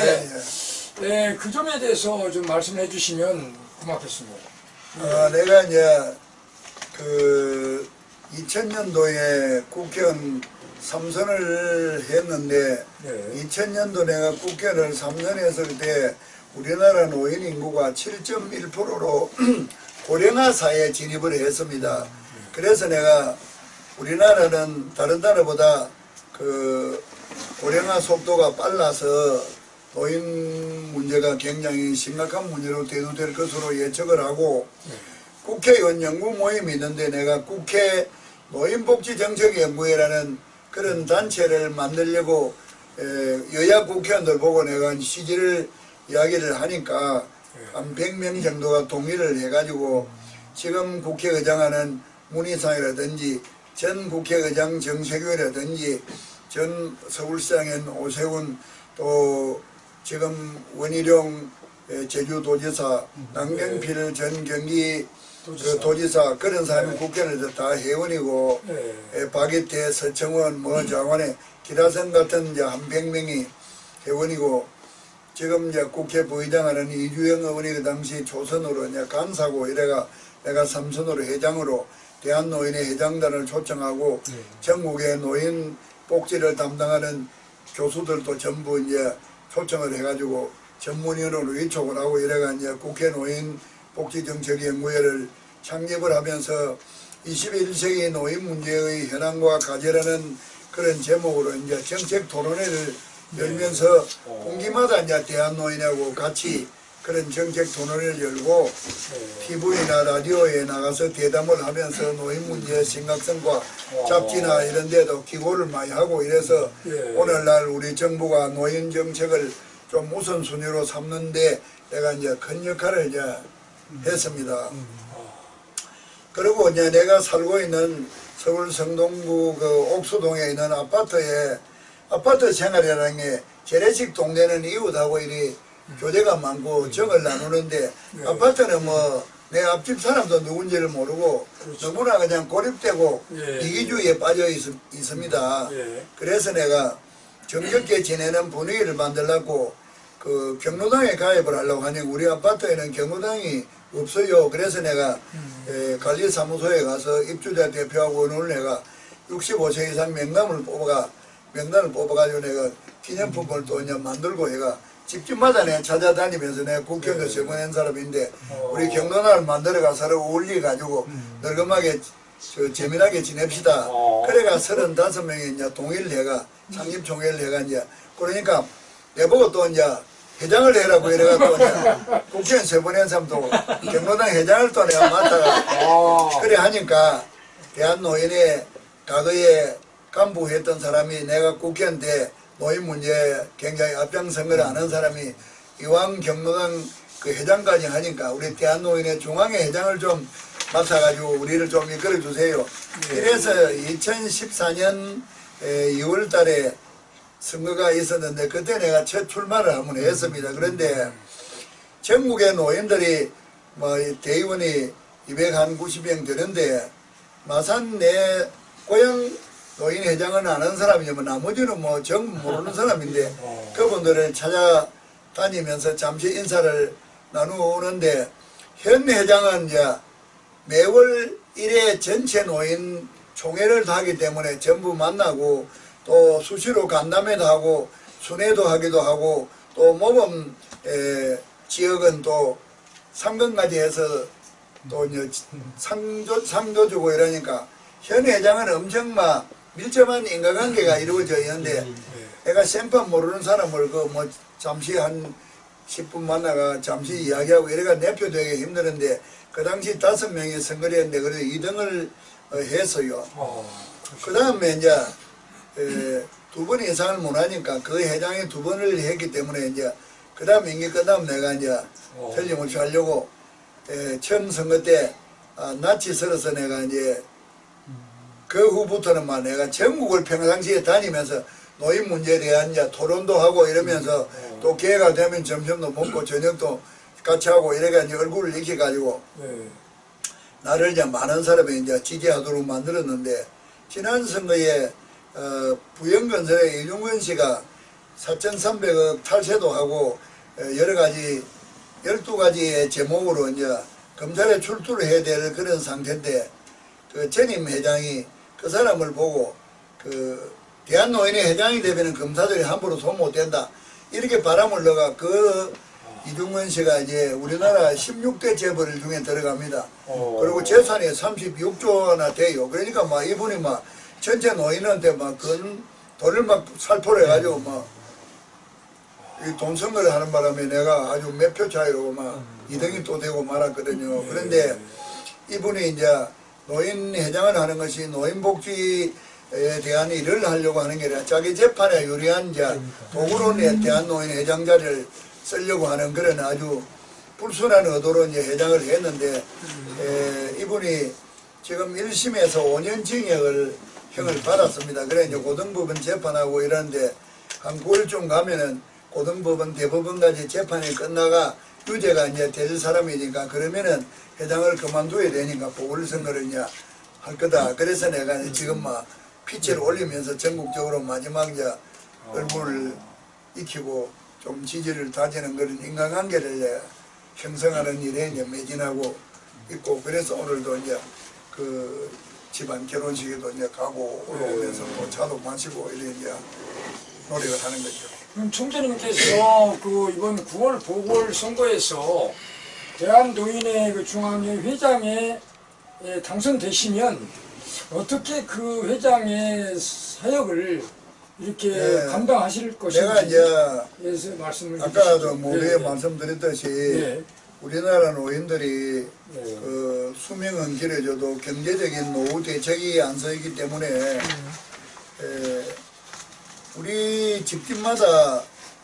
예, 예. 그 점에 대해서 좀 말씀해 주시면 고맙겠습니다. 내가 이제 그 2000년도에 국회의원 3선을 했는데 네. 2000년도 내가 국회의원을 3선했을 때 우리나라 노인 인구가 7.1%로 고령화 사회에 진입을 했습니다. 그래서 내가 우리나라는 다른 나라보다 그 고령화 속도가 빨라서 노인 문제가 굉장히 심각한 문제로 대두될 것으로 예측을 하고 국회의원 연구 모임이 있는데 내가 국회 노인복지정책연구회라는 그런 단체를 만들려고 여야 국회의원들 보고 내가 CG를 이야기를 하니까 한 100명 정도가 동의를 해가지고 지금 국회의장하는 문희상이라든지 전 국회의장 정세균이라든지 전 서울시장인 오세훈 또 지금 원희룡 제주도지사 남경필 전 경기 도지사 그런 사람이 국회의원들 다 회원이고 박이태 서청원 뭐 장관에 기라성 같은 이제 한 100명이 회원이고 지금 이제 국회 부의장하는 이주영 의원이 그 당시 초선으로 이제 간사고 이래가 내가 삼선으로 회장으로 대한노인의 회장단을 초청하고 전국의 노인 복지를 담당하는 교수들도 전부 이제 초청을 해가지고 전문위원으로 위촉을 하고 이래가 이제 국회 노인 복지정책연구회를 창립을 하면서 21세기 노인 문제의 현황과 과제라는 그런 제목으로 이제 정책 토론회를 열면서 분기마다 이제 대한노인하고 같이 그런 정책 토론회를 열고 TV나 라디오에 나가서 대담을 하면서 노인 문제의 심각성과 잡지나 이런 데도 기고를 많이 하고 이래서 오늘날 우리 정부가 노인 정책을 좀 우선순위로 삼는데 내가 이제 큰 역할을 이제 했습니다. 그리고 이제 내가 살고 있는 서울 성동구 그 옥수동에 있는 아파트에 아파트 생활이라는 게 재래식 동네는 이웃하고 이리 교제가 많고 정을 나누는데 아파트는 뭐 내 앞집 사람도 누군지를 모르고 너무나 그냥 고립되고 이기주의에 빠져 있습니다. 그래서 내가 정겹게 지내는 분위기를 만들려고 그 경로당에 가입을 하려고 하니 우리 아파트에는 경로당이 없어요. 그래서 내가 관리사무소에 가서 입주자 대표하고 오늘 내가 65세 이상 명단을 뽑아가지고 내가 기념품을 또 이제 만들고 해가 집집마다 내가 찾아다니면서 내가 국회의원도 세번한 사람인데 우리 경로당을 만들어가 서로 어울려가지고 널검하게 재미나게 지냅시다. 그래가 35명이 이제 동의를 해가 창립 총회를 해가 이제 그러니까 내보고 또 이제 회장을 해라고 이래가 또 이제 국회의원 세번한 사람도 경로당 회장을 또 내가 맡아가 그래 하니까 대한노인의 과거에 간부했던 사람이 내가 국회의원 때 노인 문제에 굉장히 앞장선 걸 아는 사람이 이왕 경로당 그 회장까지 하니까 우리 대한노인의 중앙회 회장을 좀 맡아가지고 우리를 좀 이끌어 주세요. 그래서 2014년 2월 달에 선거가 있었는데 그때 내가 첫 출마를 한번 했습니다. 그런데 전국의 노인들이 뭐 대의원이 290명 되는데 마산 내 고향 노인회장은 아는 사람이지만 나머지는 뭐 정 모르는 사람인데 그분들을 찾아다니면서 잠시 인사를 나누는데 현 회장은 이제 매월 1회 전체 노인 총회를 하기 때문에 전부 만나고 또 수시로 간담회도 하고 순회도 하기도 하고 또 모범 지역은 또 상금까지 해서 또 이제 상도 주고 이러니까 현 회장은 엄청 막 밀접한 인과관계가 이루어져 있는데 내가 생판 모르는 사람을 그 뭐 잠시 한 10분 만나가 잠시 이야기하고 이래가 내표되기 힘드는데 그 당시 5명이 선거를 했는데 그래도 2등을 했어요. 그 다음에 이제 2번 이상을 못 하니까 그 회장이 2번을 했기 때문에 이제 그 다음에 임기 끝나면 내가 이제 틀림없이 하려고 처음 선거 때 낯이 설어서 내가 이제 그 후부터는 막 내가 전국을 평상시에 다니면서 노인 문제에 대한 이제 토론도 하고 이러면서 또 기회가 되면 점심도 먹고 저녁도 같이 하고 이래가 이제 얼굴을 익혀가지고 나를 이제 많은 사람이 이제 지지하도록 만들었는데 지난 선거에 부영건설의 이중근 씨가 4,300억 탈세도 하고 여러 가지 12가지의 제목으로 이제 검찰에 출두를 해야 될 그런 상태인데 그 전임 회장이 그 사람을 보고 그 대한노인의 회장이 되면 검사들이 함부로 손 못 댄다 이렇게 바람을 넣어가 그 이중근 씨가 이제 우리나라 16대 재벌 중에 들어갑니다. 그리고 재산이 36조나 돼요. 그러니까 막 이분이 막 전체 노인한테 막 돈을 막 살포를 해가지고 막 이 돈 선거를 하는 바람에 내가 아주 몇 표 차이로 막 2등이 또 되고 말았거든요. 그런데 이분이 이제 노인 회장을 하는 것이 노인복지에 대한 일을 하려고 하는 게 아니라 자기 재판에 유리한 이제 도구로 대한노인 회장 자리를 쓰려고 하는 그런 아주 불순한 의도로 이제 회장을 했는데 이분이 지금 1심에서 5년 징역을 형을 받았습니다. 그래 이제 고등법원 재판하고 이러는데 한 9월쯤 가면은 고등법원 대법원까지 재판이 끝나가 유죄가 이제 될 사람이니까 그러면은 회장을 그만둬야 되니까 보궐선거를 이제 할 거다. 그래서 내가 이제 지금 막 피치를 올리면서 전국적으로 마지막 이제 얼굴을 익히고 좀 지지를 다지는 그런 인간관계를 형성하는 일에 이제 매진하고 있고 그래서 오늘도 이제 그 집안 결혼식에도 이제 가고 올라오면서 또 차도 마시고 이래 이제 노력을 하는 거죠. 그럼 총재님께서 그 이번 9월 보궐선거에서 대한노인의 그 중앙회 회장에 당선되시면 어떻게 그 회장의 사역을 이렇게 감당하실 것인지 내가 이제 말씀을 아까도 모두에 말씀드렸듯이 우리나라 노인들이 네. 그 수명은 길어져도 경제적인 노후 대책이 안 서 있기 때문에 우리 집집마다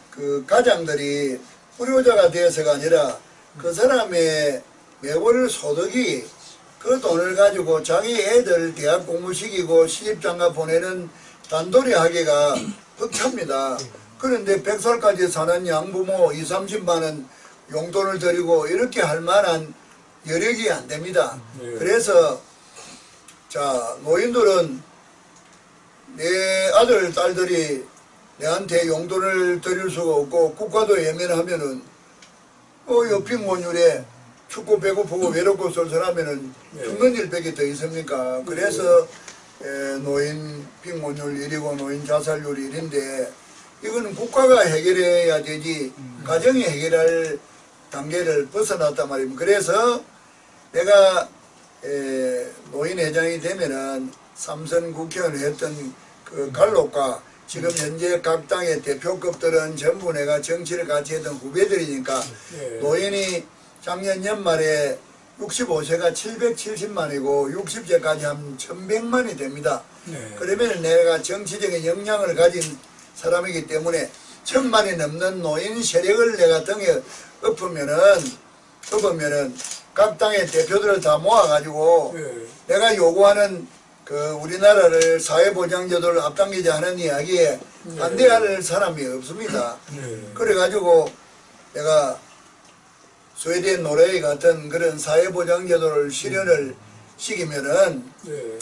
그 가장들이 불효자가 되어서가 아니라 그 사람의 매월 소득이 그 돈을 가지고 자기 애들 대학 공부시키고 시집장가 보내는 단돌이 하기가 벅찹니다. 그런데 100살까지 사는 양부모 20, 30만 원 용돈을 드리고 이렇게 할 만한 여력이 안 됩니다. 그래서 자 노인들은 내 아들 딸들이 내한테 용돈을 드릴 수가 없고 국가도 예면하면은 옆핑원율에 춥고 배고프고 외롭고 쏠쏠하면은 죽는 일밖에 더 있습니까? 그래서 노인 빈곤율 1이고 노인 자살률 1인데 이거는 국가가 해결해야 되지 가정이 해결할 단계를 벗어났단 말입니다. 그래서 내가 노인 회장이 되면은 삼선 국회의원을 했던 그 갈록과 지금 현재 각 당의 대표급들은 전부 내가 정치를 같이 했던 후배들이니까 노인이 작년 연말에 65세가 770만이고 60세까지 하면 1100만이 됩니다. 그러면 내가 정치적인 역량을 가진 사람이기 때문에 1000만이 넘는 노인 세력을 내가 등에 엎으면은 각 당의 대표들을 다 모아가지고 내가 요구하는 그 우리나라를 사회보장제도를 앞당기자 하는 이야기에 반대할 사람이 없습니다. 그래가지고 내가 스웨덴 노르웨이 같은 그런 사회보장제도를 실현을 시키면은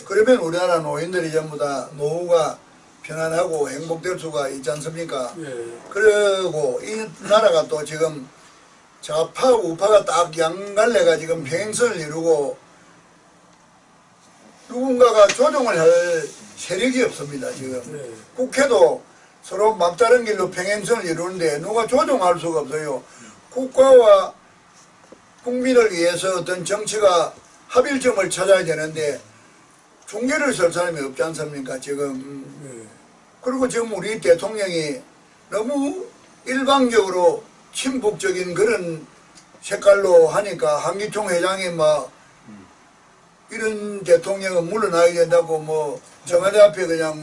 그러면 우리나라 노인들이 전부 다 노후가 편안하고 행복될 수가 있지 않습니까? 그리고 이 나라가 또 지금 좌파 우파가 딱 양갈래가 지금 평행선을 이루고 누군가가 조정을 할 세력이 없습니다. 지금 국회도 서로 막다른 길로 평행선을 이루는데 누가 조정할 수가 없어요. 국가와 국민을 위해서 어떤 정치가 합일점을 찾아야 되는데 중개를 설 사람이 없지 않습니까 지금. 그리고 지금 우리 대통령이 너무 일방적으로 친북적인 그런 색깔로 하니까 한기총 회장이 막 이런 대통령은 물러나야 된다고 청와대 앞에 그냥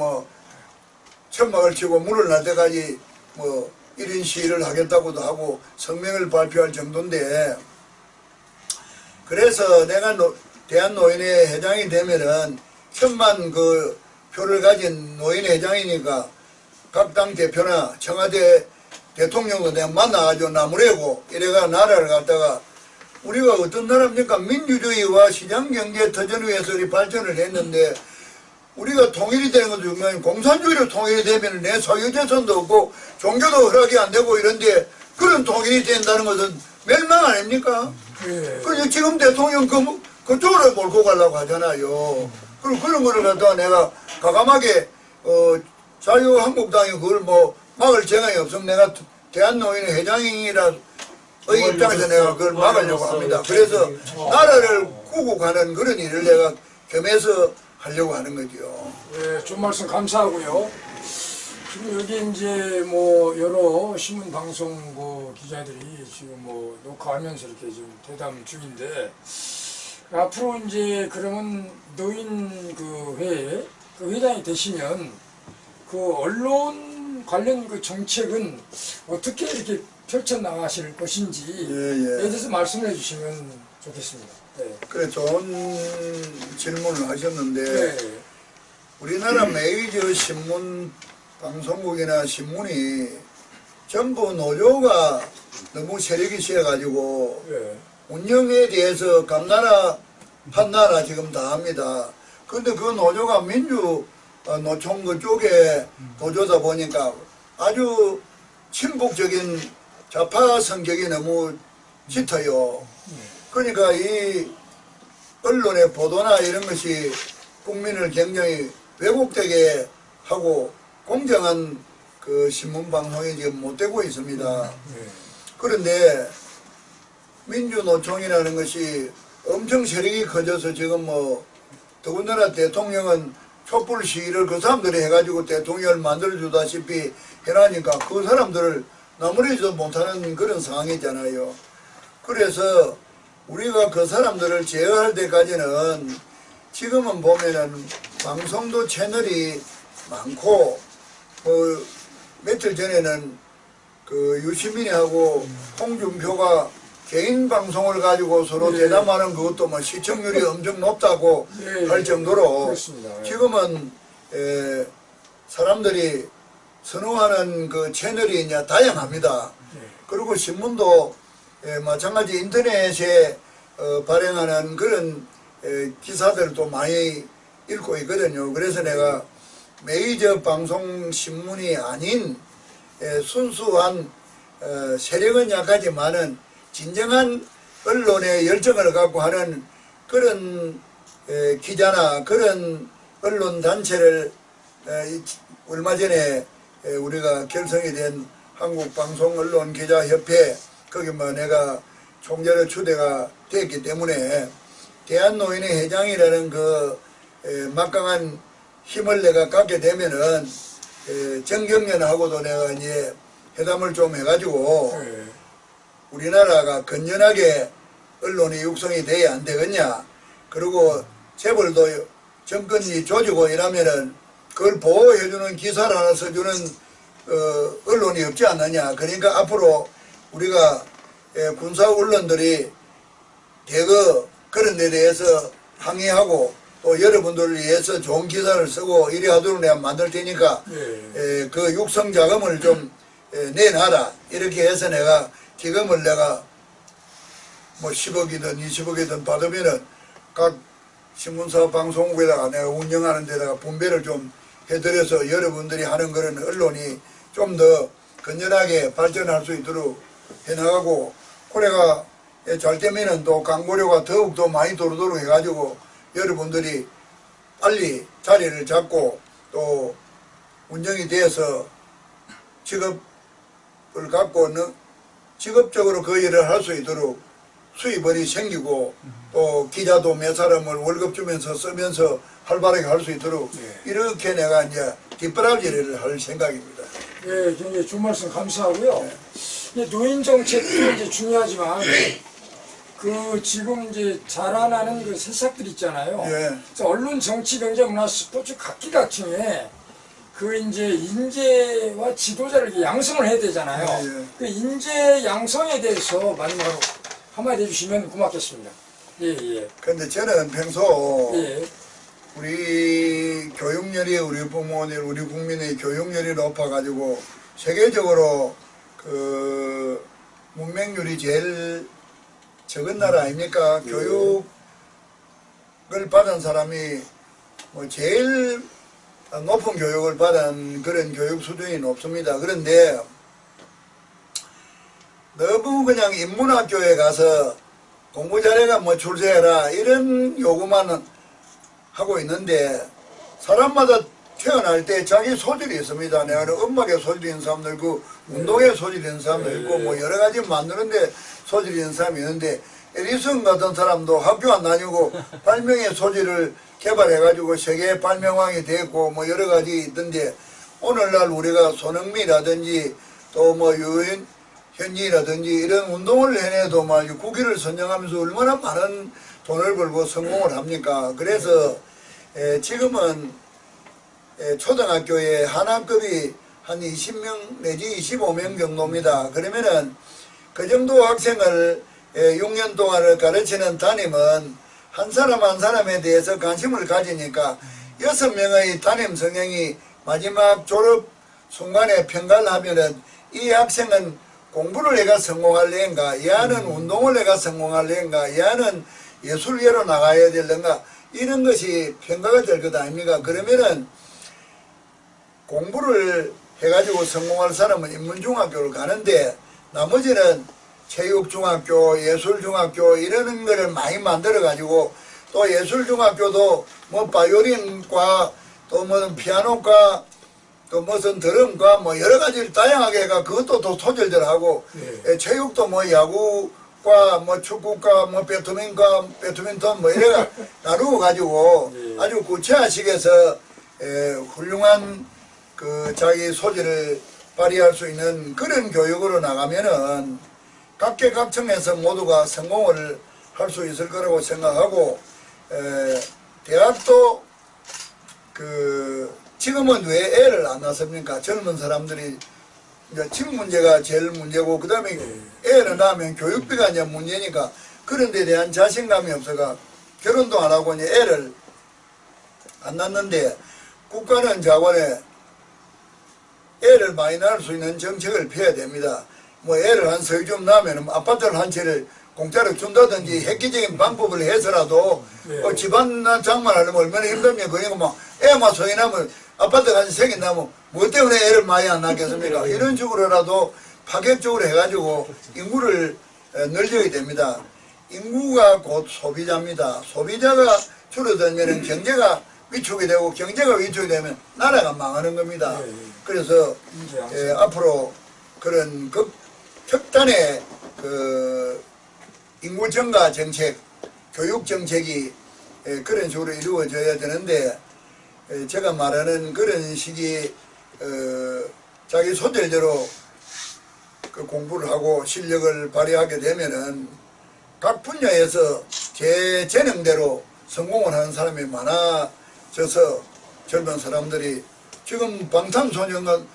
천막을 치고 물러날 때까지 1인 시위를 하겠다고도 하고 성명을 발표할 정도인데, 그래서 내가 대한노인회 회장이 되면은 1000만 그 표를 가진 노인회장이니까 각 당 대표나 청와대 대통령도 내가 만나가지고 나무래고 이래가 나라를 갖다가, 우리가 어떤 나라입니까? 민주주의와 시장경제 터전을 위해서 우리 발전을 했는데, 우리가 통일이 되는 것도 중요한, 공산주의로 통일이 되면 내 소유재산도 없고 종교도 허락이 안 되고 이런데, 그런 통일이 된다는 것은 멸망 아닙니까? 예. 그래서 지금 대통령 그쪽으로 몰고 가려고 하잖아요. 그리고 그런 거를 갖다가 내가 과감하게 자유한국당이 그걸 뭐 막을 생각이 없으면 내가 대한노인회 회장이라 의 입장에서 내가 그걸 막으려고 합니다. 그래서 나라를 꾸고 가는 그런 일을 내가 겸해서 하려고 하는 거죠. 예, 좋은 말씀 감사하고요. 지금 여기 이제 뭐 여러 신문 방송 뭐 기자들이 지금 뭐 녹화하면서 이렇게 좀 대담 중인데, 앞으로 이제 그러면 노인 그 회에 그 회장이 되시면 그 언론 관련 그 정책은 어떻게 이렇게 펼쳐 나가실 것인지에 대해서 말씀해 주시면 좋겠습니다. 네. 그래, 좋은 질문을 하셨는데, 네. 우리나라 메이저 신문 방송국이나 신문이 전부 노조가 너무 세력이 세가지고 네. 운영에 대해서 감나라 판나라 지금 다 합니다. 그런데 그 노조가 민주 노총 그쪽에 노조다 보니까 아주 친북적인 좌파 성격이 너무 짙어요. 그러니까 이 언론의 보도나 이런 것이 국민을 굉장히 왜곡되게 하고 공정한 그 신문 방송이 지금 못 되고 있습니다. 그런데 민주노총이라는 것이 엄청 세력이 커져서 지금 뭐 더군다나 대통령은 촛불 시위를 그 사람들이 해가지고 대통령을 만들어주다시피 해라니까 그 사람들을 나무리지도 못하는 그런 상황이잖아요. 그래서 우리가 그 사람들을 제어할 때까지는 지금은 보면은 방송도 채널이 많고, 며칠 전에는 그 유시민이하고 홍준표가 개인 방송을 가지고 서로 대담하는 그것도 뭐 시청률이 엄청 높다고 할 정도로 그렇습니다. 지금은 사람들이 선호하는 그 채널이 이제 다양합니다. 그리고 신문도 마찬가지 인터넷에 발행하는 그런 기사들도 많이 읽고 있거든요. 그래서 내가 메이저 방송 신문이 아닌 순수한 세력은 약하지만은 진정한 언론의 열정을 갖고 하는 그런 기자나 그런 언론 단체를 얼마 전에 우리가 결성이 된 한국방송언론기자협회, 거기 뭐 내가 총재로 추대가 됐기 때문에 대한노인회 회장이라는 그 막강한 힘을 내가 갖게 되면은 정경련하고도 내가 이제 회담을 좀 해가지고 우리나라가 건전하게 언론이 육성이 돼야 안 되겠냐. 그리고 재벌도 정권이 조지고 이러면은 그걸 보호해주는 기사를 하나 써주는 언론이 없지 않느냐. 그러니까 앞으로 우리가 군사 언론들이 대거 그런 데 대해서 항의하고 또 여러분들을 위해서 좋은 기사를 쓰고 이래 하도록 내가 만들 테니까 그 육성 자금을 좀 내놔라. 이렇게 해서 내가 기금을 내가 뭐 10억이든 20억이든 받으면은 각 신문사 방송국에다가 내가 운영하는 데다가 분배를 좀 해드려서 여러분들이 하는 그런 언론이 좀 더 건전하게 발전할 수 있도록 해나가고, 그래가 잘 되면은 또 광고료가 더욱더 많이 들어오도록 해가지고 여러분들이 빨리 자리를 잡고 또 운영이 돼서 직업을 갖고는 직업적으로 그 일을 할 수 있도록 수입원이 생기고 또 기자도 몇 사람을 월급 주면서 쓰면서 활발하게 할 수 있도록 이렇게 내가 이제 뒷바라지를 할 생각입니다. 예, 굉장히 좋은 말씀 감사하고요. 노인 정책도 이제 중요하지만 그 지금 이제 자라나는 그 새싹들 있잖아요. 그래서 언론, 정치, 경제, 문화, 스포츠 각기각층에 그 이제 인재와 지도자를 이렇게 양성을 해야 되잖아요. 예, 예. 그 인재 양성에 대해서 마지막으로 한마디 해주시면 고맙겠습니다. 예, 예. 근데 저는 평소 예. 우리 교육열이, 우리 부모님, 우리 국민의 교육열이 높아가지고 세계적으로 그 문맹률이 제일 적은 나라 아닙니까? 교육을 받은 사람이 뭐 제일 높은 교육을 받은 그런 교육 수준이 높습니다. 그런데 너무 그냥 인문학교에 가서 공부 잘해가 뭐 출세해라 이런 요구만 하고 있는데 사람마다 태어날 때 자기 소질이 있습니다. 내가 음악에 소질이 있는 사람도 있고 운동에 소질이 있는 사람도 있고 뭐 여러 가지 만드는데 소질이 있는 사람이 있는데 에디슨 같은 사람도 학교 안 다니고 발명의 소질을 개발해가지고 세계 발명왕이 됐고 뭐 여러 가지 있던데 오늘날 우리가 손흥민이라든지 또 뭐 유현진이라든지 이런 운동을 해내도 말이죠 국위를 선정하면서 얼마나 많은 돈을 벌고 성공을 합니까? 그래서 지금은 초등학교에 하나급이 한 20명 내지 25명 정도입니다. 그러면은 그 정도 학생을 6년 동안을 가르치는 담임은 한 사람 한 사람에 대해서 관심을 가지니까 6명의 담임 선생이 마지막 졸업 순간에 평가를 하면은 이 학생은 공부를 해가 성공할래인가, 이 아는 운동을 해가 성공할래인가, 이 아는 예술계로 나가야 될는가 이런 것이 평가가 될 것 아닙니까? 그러면은 공부를 해가지고 성공할 사람은 인문중학교를 가는데 나머지는 체육중학교, 예술중학교 이러는 거를 많이 만들어가지고 또 예술중학교도 뭐 바이올린과 또 무슨 피아노과 또 무슨 드럼과 뭐 여러 가지를 다양하게 해가 그것도 또 소질들하고 체육도 뭐 야구과 뭐 축구과 뭐 배드민턴 뭐 이래가 나누어 가지고 아주 구체화식에서 훌륭한 그 자기 소질을 발휘할 수 있는 그런 교육으로 나가면은 각계각층에서 모두가 성공을 할 수 있을 거라고 생각하고 대학도 그 지금은 왜 애를 안 낳습니까? 젊은 사람들이 이제 집 문제가 제일 문제고 그 다음에 애를 낳으면 교육비가 이제 문제니까 그런 데 대한 자신감이 없어가 결혼도 안 하고 이제 애를 안 낳는데 국가는 자관에 애를 많이 낳을 수 있는 정책을 펴야 됩니다. 뭐 애를 한 서희 좀 낳으면 아파트를 한 채를 공짜로 준다든지 획기적인 방법을 해서라도 집안 장만하려면 얼마나 힘듭니까? 그러니까 뭐 애만 서희 나면 아파트 한 세 개 나면 뭐 때문에 애를 많이 안 낳겠습니까? 이런 식으로라도 파격적으로 해가지고 인구를 늘려야 됩니다. 인구가 곧 소비자입니다. 소비자가 줄어들면 경제가 위축이 되고 경제가 위축이 되면 나라가 망하는 겁니다. 그래서 앞으로 그런 극단의 그 인구 증가 정책, 교육 정책이 그런 식으로 이루어져야 되는데 제가 말하는 그런 식이 자기 소질대로 그 공부를 하고 실력을 발휘하게 되면은 각 분야에서 제 재능대로 성공을 하는 사람이 많아져서 젊은 사람들이 지금 방탄소년단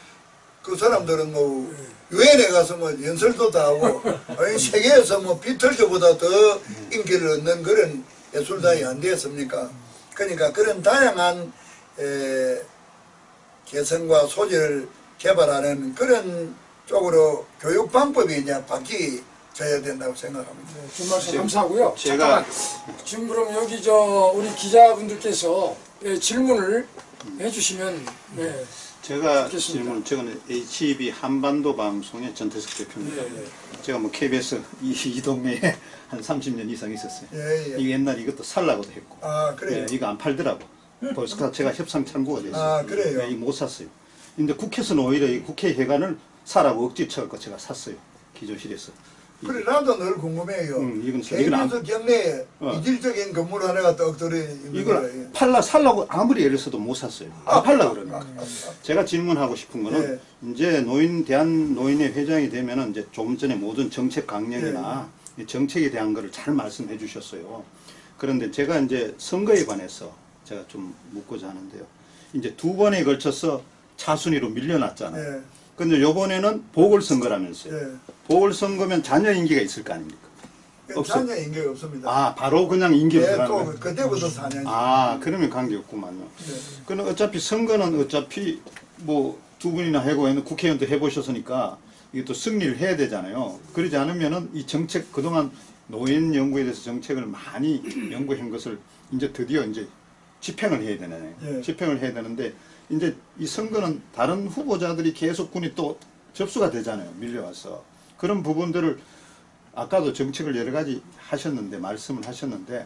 그 사람들은 뭐 유엔에 가서 뭐 연설도 다 하고 아니 세계에서 뭐 비틀즈보다 더 인기를 얻는 그런 예술단이 안 되었습니까? 그러니까 그런 다양한 개성과 소질을 개발하는 그런 쪽으로 교육 방법이 이제 바뀌어야 된다고 생각합니다. 네, 좀 말씀 감사하고요. 제가- 잠깐만. 지금 그럼 여기 우리 기자분들께서 질문을 해주시면 제가 좋겠습니다. 저는 HEB 한반도 방송의 전태석 대표입니다. 제가 뭐 KBS 이 동네에 한 30년 이상 있었어요. 예. 이 옛날에 이것도 살라고도 했고. 아 그래요? 이거 안 팔더라고. 그래서 제가 협상 참고가 됐어요. 아, 그래요? 이거 못 샀어요. 근데 국회에서는 오히려 이 국회회관을 사라고 억지 쳐갖고 제가 샀어요. 기조실에서. 그래 나도 늘 궁금해요. 이건 KBS 경내에 어. 이질적인 건물 하나가 떡들이 있는 이걸 거예요. 살라고 아무리 애를 써도 못 샀어요. 안 팔라 그러니까. 제가 질문하고 싶은 거는 이제 대한노인회 회장이 되면은 이제 조금 전에 모든 정책 강령이나 이 정책에 대한 거를 잘 말씀해 주셨어요. 그런데 제가 이제 선거에 관해서 제가 좀 묻고자 하는데요. 이제 두 번에 걸쳐서 차순위로 밀려났잖아요. 예. 근데 요번에는 보궐선거라면서요. 예. 보궐선거면 자녀 임기가 있을 거 아닙니까? 없어요. 자녀 인계가 없습니다. 아, 바로 그냥 임기로 예, 들어가는 또 거예요? 그때부터 4년이. 아, 그러면 관계없구만요. 예. 그는 어차피 선거는 어차피 뭐 두 분이나 하고 있는 국회의원도 해보셨으니까 이게 또 승리를 해야 되잖아요. 그러지 않으면은 이 정책 그동안 노인 연구에 대해서 정책을 많이 연구한 것을 이제 드디어 이제 집행을 해야 되잖아요. 예. 집행을 해야 되는데 이제 이 선거는 다른 후보자들이 계속 군이 또 접수가 되잖아요. 밀려와서 그런 부분들을 아까도 정책을 여러 가지 하셨는데 말씀을 하셨는데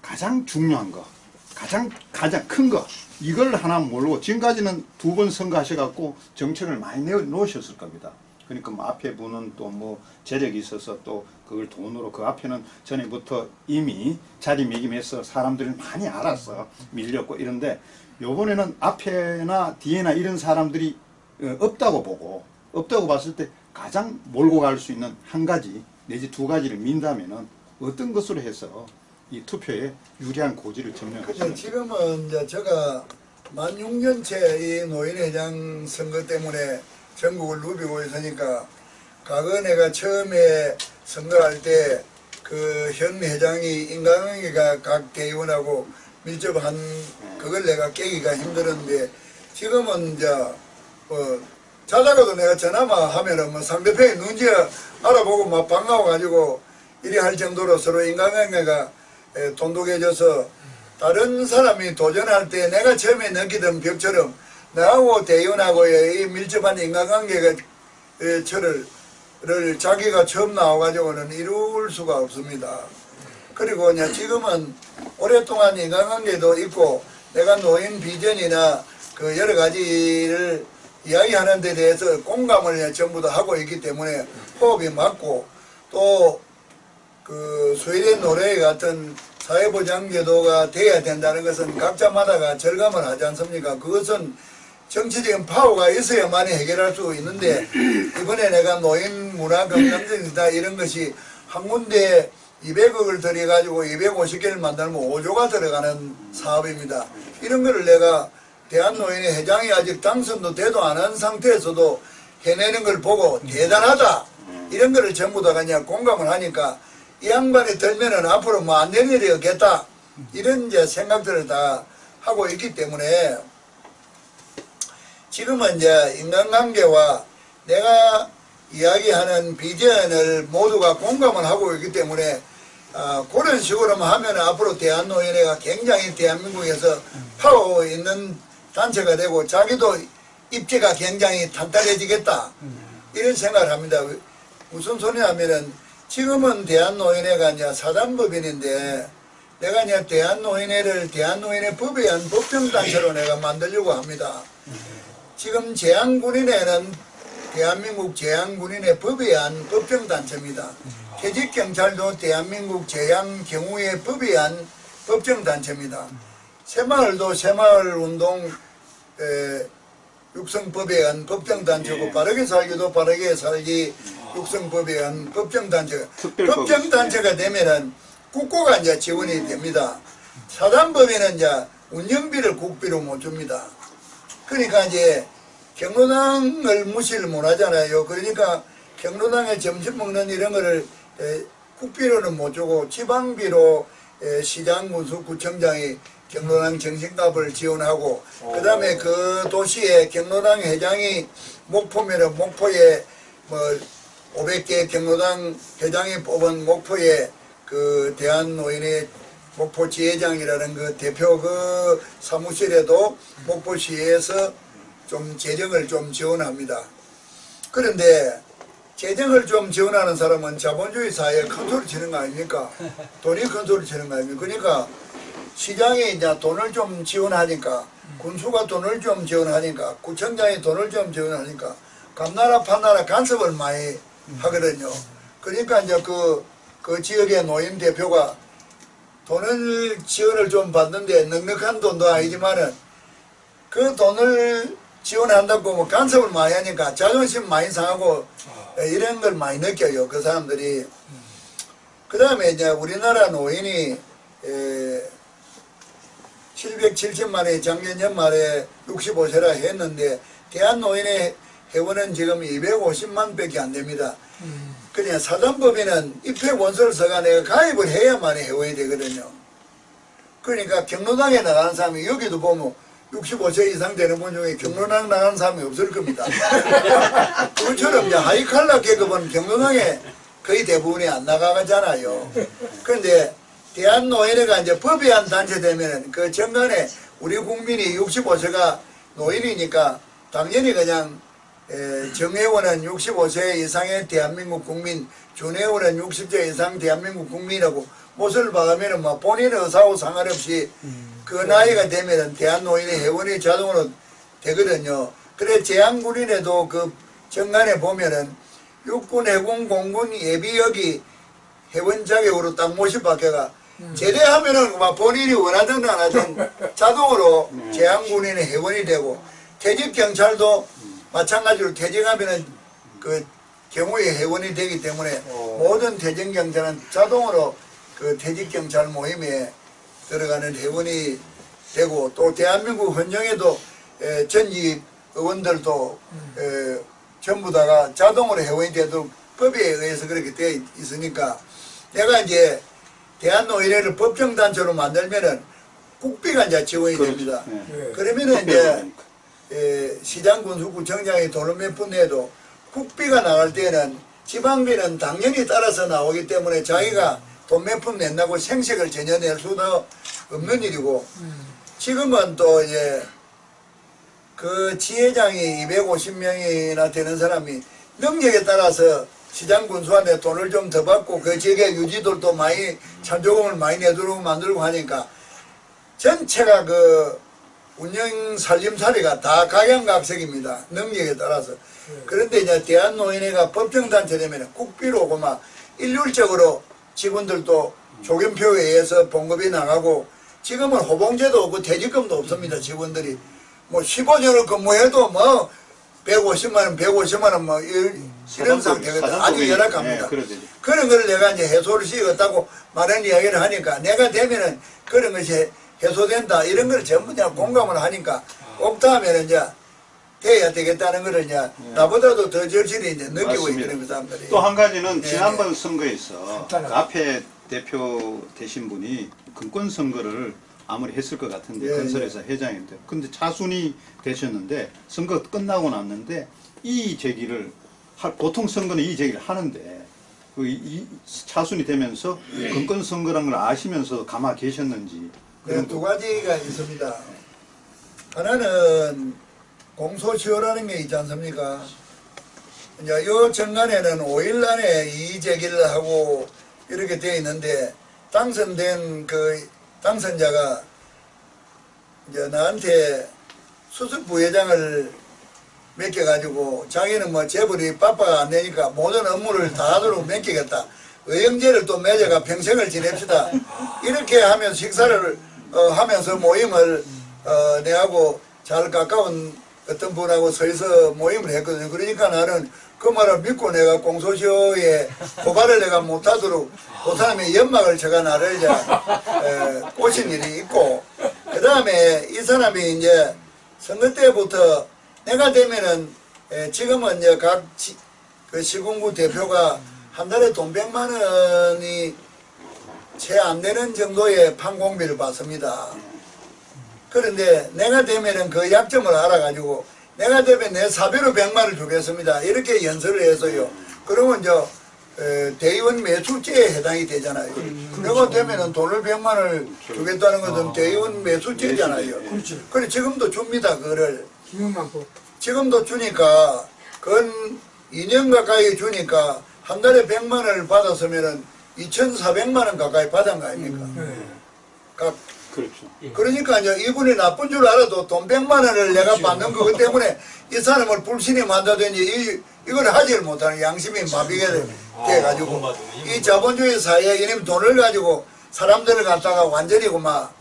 가장 중요한 거, 가장 큰 거 이걸 하나 모르고 지금까지는 두 번 선거하셔갖고 정책을 많이 놓으셨을 겁니다. 그러니까 뭐 앞에 분은 또 뭐 재력이 있어서 또 그걸 돈으로 그 앞에는 전에부터 이미 자리매김해서 사람들이 많이 알았어 밀렸고 이런데 요번에는 앞에나 뒤에나 이런 사람들이 없다고 보고 없다고 봤을 때 가장 몰고 갈 수 있는 한 가지 내지 두 가지를 민다면은 어떤 것으로 해서 이 투표에 유리한 고지를 점령하시는 근데 지금은 이제 제가 만 6년째 이 노인회장 선거 때문에 전국을 누비고 있으니까 과거 내가 처음에 선거할 때 그 현 회장이 인간관계가 각 대의원하고 밀접한 그걸 내가 깨기가 힘들었는데 지금은 이제 뭐 자다가도 내가 전화만 하면은 뭐 상대편이 누군지 알아보고 막 반가워가지고 이리 할 정도로 서로 인간관계가 돈독해져서 다른 사람이 도전할 때 내가 처음에 느끼던 벽처럼 나하고 대의원하고의 이 밀접한 인간관계가 를 자기가 처음 나와가지고는 이룰 수가 없습니다. 그리고 이제 지금은 오랫동안 인간관계도 있고 내가 노인 비전이나 그 여러 가지를 이야기하는 데 대해서 공감을 전부 다 하고 있기 때문에 호흡이 맞고 또 그 스웨덴 노르웨이 같은 사회보장제도가 돼야 된다는 것은 각자마다가 절감을 하지 않습니까? 그것은 정치적인 파워가 있어야만 해결할 수 있는데 이번에 내가 노인 문화 건강정신이다 이런 것이 한 군데 200억을 들여가지고 250개를 만들면 5조가 들어가는 사업입니다. 이런 거를 내가 대한노인의 회장이 아직 당선도 되도 안 한 상태에서도 해내는 걸 보고 대단하다 이런 거를 전부 다 그냥 공감을 하니까 이 양반이 들면은 앞으로 뭐 안 될 일이 없겠다 이런 이제 생각들을 다 하고 있기 때문에 지금은 이제 인간관계와 내가 이야기하는 비전을 모두가 공감을 하고 있기 때문에 그런 식으로만 하면 앞으로 대한노인회가 굉장히 대한민국에서 파워 있는 단체가 되고 자기도 입지가 굉장히 탄탄해지겠다 이런 생각을 합니다. 무슨 소리냐면은 지금은 대한노인회가 이제 사단법인인데 내가 이제 대한노인회를 대한노인회 법에 의한 법정단체로 내가 만들려고 합니다. 지금 제한군인회는 대한민국 제한군인회 법에 의한 법정단체입니다. 퇴직경찰도 대한민국 제한경우회 법에 의한 법정단체입니다. 새마을도 새마을운동 육성법에 의한 법정단체고 바르게 살기도 바르게 살기 육성법에 의한 법정단체가 법정단체가 되면은 국고가 이제 지원이 됩니다. 사단법에는 이제 운영비를 국비로 못 줍니다. 그러니까 이제 경로당을 무시를 못 하잖아요. 그러니까 경로당에 점심 먹는 이런 거를 국비로는 못 주고 지방비로 시장 군수 구청장이 경로당 정신값을 지원하고 그 다음에 그 도시에 경로당 회장이 목포면은 목포에 뭐 500개 경로당 회장이 뽑은 목포에 그 대한노인의 목포 지회장이라는 그 대표 그 사무실에도 목포시에서 좀 재정을 좀 지원합니다. 그런데 재정을 좀 지원하는 사람은 자본주의 사회에 큰 소리 치는 거 아닙니까? 돈이 큰 소리 치는 거 아닙니까? 그러니까 시장이 이제 돈을 좀 지원하니까 군수가 돈을 좀 지원하니까 구청장이 돈을 좀 지원하니까 감나라 판나라 간섭을 많이 하거든요. 그러니까 이제 그 지역의 노인 대표가 돈을 지원을 좀 받는데 넉넉한 돈도 아니지만은 그 돈을 지원한다고 뭐 간섭을 많이 하니까 자존심 많이 상하고 이런 걸 많이 느껴요. 그 사람들이. 그 다음에 이제 우리나라 노인이 770만 원이 작년 연말에 65세라 했는데 대한노인의 회원은 지금 250만 밖에 안 됩니다. 그냥 사단법인은 입회 원서를 써가 내가 가입을 해야만 회원이 되거든요. 그러니까 경로당에 나가는 사람이 여기도 보면 65세 이상 되는 분 중에 경로당 나가는 사람이 없을 겁니다. 그것처럼 이제 하이칼라 계급은 경로당에 거의 대부분이 안 나가잖아요. 그런데 대한노인회가 이제 법의안 단체 되면은 그 정간에 우리 국민이 65세가 노인이니까 당연히 그냥 정회원은 65세 이상의 대한민국 국민, 준회원은 60세 이상 대한민국 국민이라고 못을 박으면은 뭐 본인 의사하고 상관없이 그 나이가 되면은 대한노인회 회원이 자동으로 되거든요. 그래 제한군인에도 그 정간에 보면은 육군, 해군, 공군, 예비역이 회원 자격으로 딱 모시 바뀌어가 제대하면은 막 본인이 원하든 안 하든 자동으로 제한군인의 회원이 되고 퇴직경찰도 마찬가지로 퇴직하면은 그 경우에 회원이 되기 때문에 모든 퇴직경찰은 자동으로 그 퇴직경찰 모임에 들어가는 회원이 되고 또 대한민국 헌정에도 전직 의원들도 전부 다가 자동으로 회원이 되도록 법에 의해서 그렇게 되어 있으니까 내가 이제 대한노인회를 법정단체로 만들면은 국비가 이제 지원이 됩니다. 그러면은 이제 시장군수구청장이 돈을 몇 푼 내도 국비가 나갈 때는 지방비는 당연히 따라서 나오기 때문에 자기가 돈 몇 푼 낸다고 생색을 전혀 낼 수도 없는 일이고 지금은 또 이제 그 지회장이 250명이나 되는 사람이 능력에 따라서 시장군수한테 돈을 좀 더 받고 그 지역의 유지들도 많이 참조금을 많이 내도록 만들고 하니까 전체가 그 운영 살림살이가 다 각양각색입니다. 능력에 따라서. 그런데 이제 대한노인회가 법정단체 되면 국비로 고마 일률적으로 직원들도 조견표에 의해서 봉급이 나가고 지금은 호봉제도 없고 퇴직금도 없습니다. 직원들이 뭐 15년을 근무해도 뭐 150만 원, 150만 원 뭐 이런 상태거든. 아주 열악합니다. 그런 걸 내가 이제 해소를 시켰다고 많은 이야기를 하니까 내가 되면은 그런 것이 해소된다 이런 걸 전부 다 공감을 하니까 없다 하면은 이제 돼야 되겠다는 걸 이제 나보다도 더 절실히 이제 느끼고 있는 그 사람들이. 또 한 가지는 지난번 선거에서 그 앞에 대표 되신 분이 금권 선거를 아무리 했을 것 같은데 건설회사 회장인데 근데 차순이 되셨는데 선거 끝나고 났는데 이의 제기를 보통 선거는 이의 제기를 하는데 이 차순이 되면서 금권 선거라는 걸 아시면서 가만 계셨는지. 네, 두 가지가 있습니다. 하나는 공소시효라는 게 있지 않습니까? 이제 이 정관에는 5일 안에 이의 제기를 하고 이렇게 되어 있는데 당선된 그 당선자가 이제 나한테 수석 부회장을 맡겨가지고 자기는 뭐 재벌이 바빠가 안 되니까 모든 업무를 다 하도록 맡기겠다. 의형제를 또 맺어가 평생을 지냅시다. 이렇게 하면서 식사를 하면서 모임을 내하고 잘 가까운 어떤 분하고 서서 모임을 했거든요. 그러니까 나는 그 말을 믿고 내가 공소시효에 고발을 내가 못하도록 그 사람의 연막을 제가 나를 이제 꼬신 일이 있고 그 다음에 이 사람이 이제 선거 때부터 내가 되면은 지금은 이제 각 그 시군구 대표가 한 달에 돈 100만 원이 채 안 되는 정도의 판공비를 받습니다. 그런데 내가 되면은 그 약점을 알아가지고 내가 되면 내 사비로 100만 원을 주겠습니다. 이렇게 연설을 해서요. 그러면 이제 대의원 매수죄에 해당이 되잖아요. 내가 되면은 돈을 100만 원을 주겠다는 것은 대의원 매수죄잖아요. 그래 지금도 줍니다. 그거를. 지금도 주니까 건 2년 가까이 주니까 한 달에 100만 원을 받았으면은 2,400만 원 가까이 받은 거 아닙니까? 그렇죠. 그러니까 이제 이분이 나쁜 줄 알아도 돈 100만 원을 내가 받는 것 때문에 이 사람을 불신이 만다더니 이걸 하지를 못하는 양심이 마비가 돼가지고 이 자본주의 사회에 이놈 돈을 가지고 사람들을 갖다가 완전히 막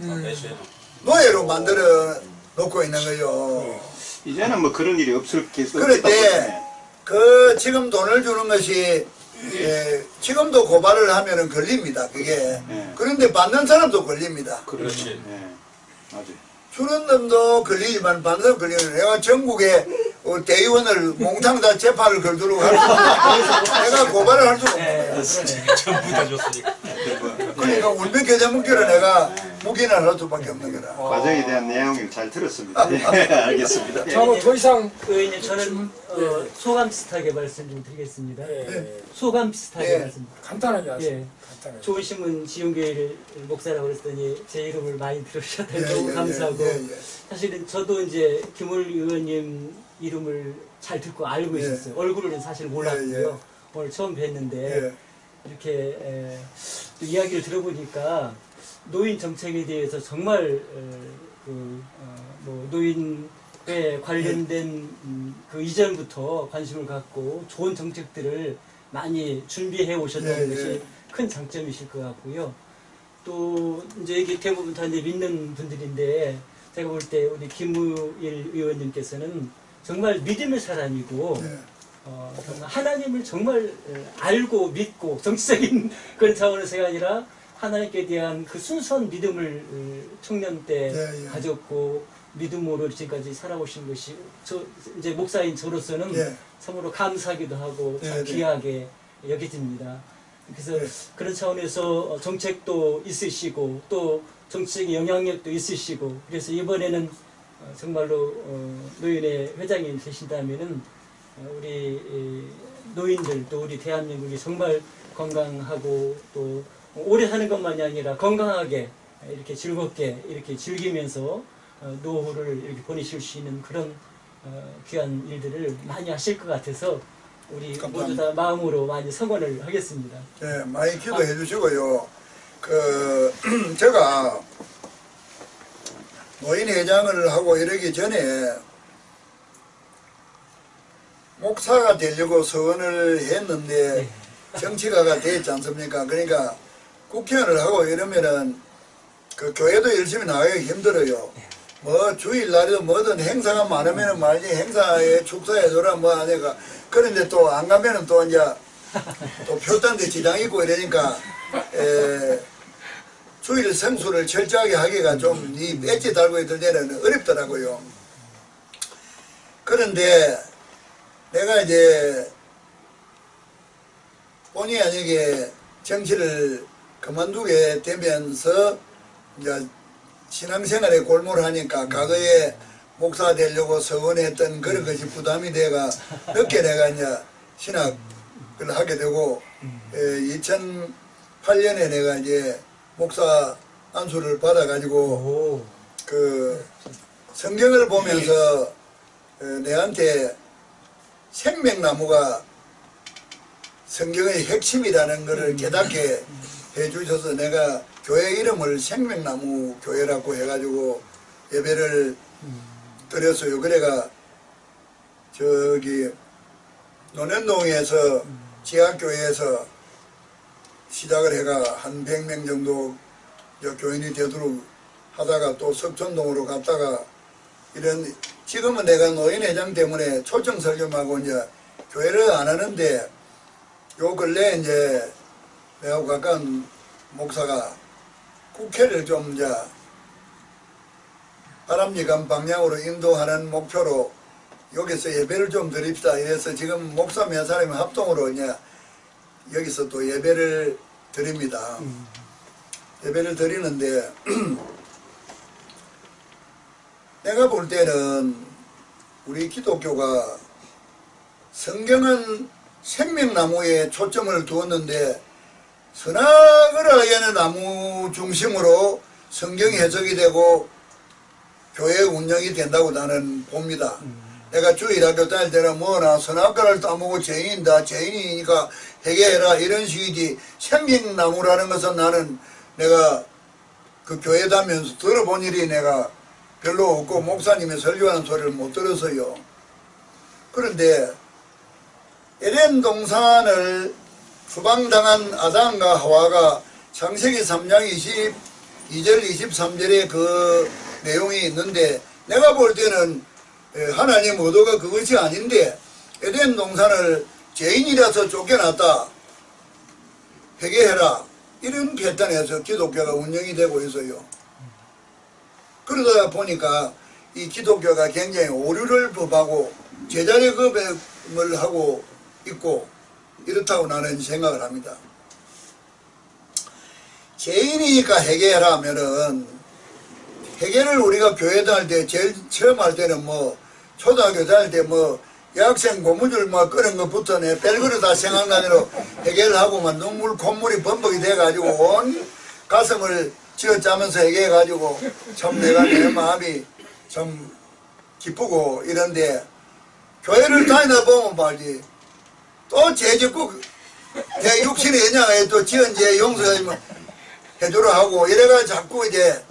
노예로 만들어 놓고 있는 거죠. 이제는 뭐 그런 일이 없겠다. 그런데 그 지금 돈을 주는 것이 지금도 고발을 하면은 걸립니다. 그게. 그런데 받는 사람도 걸립니다. 그렇지. 맞아요. 주는 놈도 걸리지만 반드시 걸리는 내가 전국에 대의원을 몽땅 다 재판을 걸도록 할 내가 고발을 할 수가 없는 전부 다 줬으니까. 그러니까 울면 계좌문결을 내가 묵인을 할 수밖에 없는 거라. 과정에 대한 내용을 잘 들었습니다. 예, 알겠습니다. 예. 저는 더 이상 의원님 저는 소감 비슷하게 말씀 좀 드리겠습니다. 예, 소감 비슷하게 예. 말씀. 간단하게 하세요. 예. 간단하게. 좋은 신문 지용교회를 목사라고 그랬더니 제 이름을 많이 들으셨다니 예, 너무 예, 감사하고 예, 예. 사실은 저도 이제 김을 의원님 이름을 잘 듣고 알고 예. 있었어요. 얼굴은 사실 몰랐고요. 예, 예. 오늘 처음 뵀는데 예. 이렇게 또 이야기를 들어보니까 노인 정책에 대해서 정말 뭐 노인에 관련된 그 이전부터 관심을 갖고 좋은 정책들을 많이 준비해 오셨다는 예, 것이 예. 큰 장점이실 것 같고요. 또 이제 이게 대부분 다 이제 믿는 분들인데 제가 볼 때 우리 김우일 의원님께서는 정말 믿음의 사람이고 예. 정말 하나님을 정말 알고 믿고 정치적인 그런 차원에서가 아니라 하나님께 대한 그 순수한 믿음을 청년 때 예, 예. 가졌고 믿음으로 지금까지 살아오신 것이 저 이제 목사인 저로서는 예. 참으로 감사하기도 하고 참 네, 네. 귀하게 여겨집니다. 그래서 네. 그런 차원에서 정책도 있으시고 또 정치적인 영향력도 있으시고 그래서 이번에는 정말로 노인의 회장님 되신다면은 우리 노인들 또 우리 대한민국이 정말 건강하고 또 오래 사는 것만이 아니라 건강하게 이렇게 즐겁게 이렇게 즐기면서 노후를 이렇게 보내실 수 있는 그런 귀한 일들을 많이 하실 것 같아서 우리 감사합니다. 모두 다 마음으로 많이 성원을 하겠습니다. 예, 많이 기도해 주시고요. 제가 노인회장을 하고 이러기 전에 목사가 되려고 서원을 했는데 정치가가 됐지 않습니까? 그러니까 국회의원을 하고 이러면은 그 교회도 열심히 나가기 힘들어요. 뭐 주일날에도 뭐든 행사가 많으면은 말이지 행사에 축사에 놀아 뭐 하니까 그런데 또 안 가면은 또 이제 또 표단데 지장이 있고 이러니까 주일 성수를 철저하게 하기가 좀 이 배지 달고 있을 때는 어렵더라고요. 그런데 내가 이제 본의 아니게 정치를 그만두게 되면서 이제 신앙생활에 골몰을 하니까 과거에 목사 되려고 서원했던 그런 것이 부담이 돼가 늦게 내가 이제 신학을 하게 되고 2008년에 내가 이제 목사 안수를 받아가지고 그 성경을 보면서 내한테 생명나무가 성경의 핵심이라는 것을 깨닫게 해주셔서 내가 교회 이름을 생명나무 교회라고 해가지고 예배를 드렸어요. 그래가 저기 논현동에서 지하교회에서 시작을 해가 한 100명 정도 교인이 되도록 하다가 또 석촌동으로 갔다가 이런 지금은 내가 노인회장 때문에 초청 설교하고 이제 교회를 안 하는데 요 근래 이제 내가 가까운 목사가 국회를 좀 이제 바람직한 방향으로 인도하는 목표로 여기서 예배를 좀 드립시다. 이래서 지금 목사 몇 사람이 합동으로 이제 여기서 또 예배를 드립니다. 예배를 드리는데 내가 볼 때는 우리 기독교가 성경은 생명나무에 초점을 두었는데 선악을 하여는 나무 중심으로 성경이 해석이 되고 교회 운영이 된다고 나는 봅니다. 내가 주일학교 다닐 때는 뭐나 선악과를 따먹고 죄인이다. 죄인이니까 회개해라 이런 식이지 생명나무라는 것은 나는 내가 그 교회 다니면서 들어본 일이 내가 별로 없고 목사님의 설교하는 소리를 못 들어서요. 그런데 에덴 동산을 추방당한 아담과 하와가 창세기 3장 22절 23절에 그 내용이 있는데 내가 볼 때는 하나님 의도가 그것이 아닌데 에덴 동산을 죄인이라서 쫓겨났다. 회개해라. 이런 패턴에서 기독교가 운영이 되고 있어요. 그러다 보니까 이 기독교가 굉장히 오류를 범하고 제자리 급음을 하고 있고 이렇다고 나는 생각을 합니다. 죄인이니까 해결하면은 해결을 우리가 교회 다닐 때 제일 처음 할 때는 뭐 초등학교 다닐 때 뭐 여학생 고무줄 뭐 끄는 것부터 내 뺄거로 다 생각나기로 해결하고 막 눈물 콧물이 범벅이 돼가지고 온 가슴을 쥐어짜면서 해결해가지고 참 내가 내 마음이 참 기쁘고 이런데 교회를 다니다 보면 말이지 또 죄 짓고 내 육신의 연약에 또 지은 죄 용서해주라 하고 이래가 자꾸 이제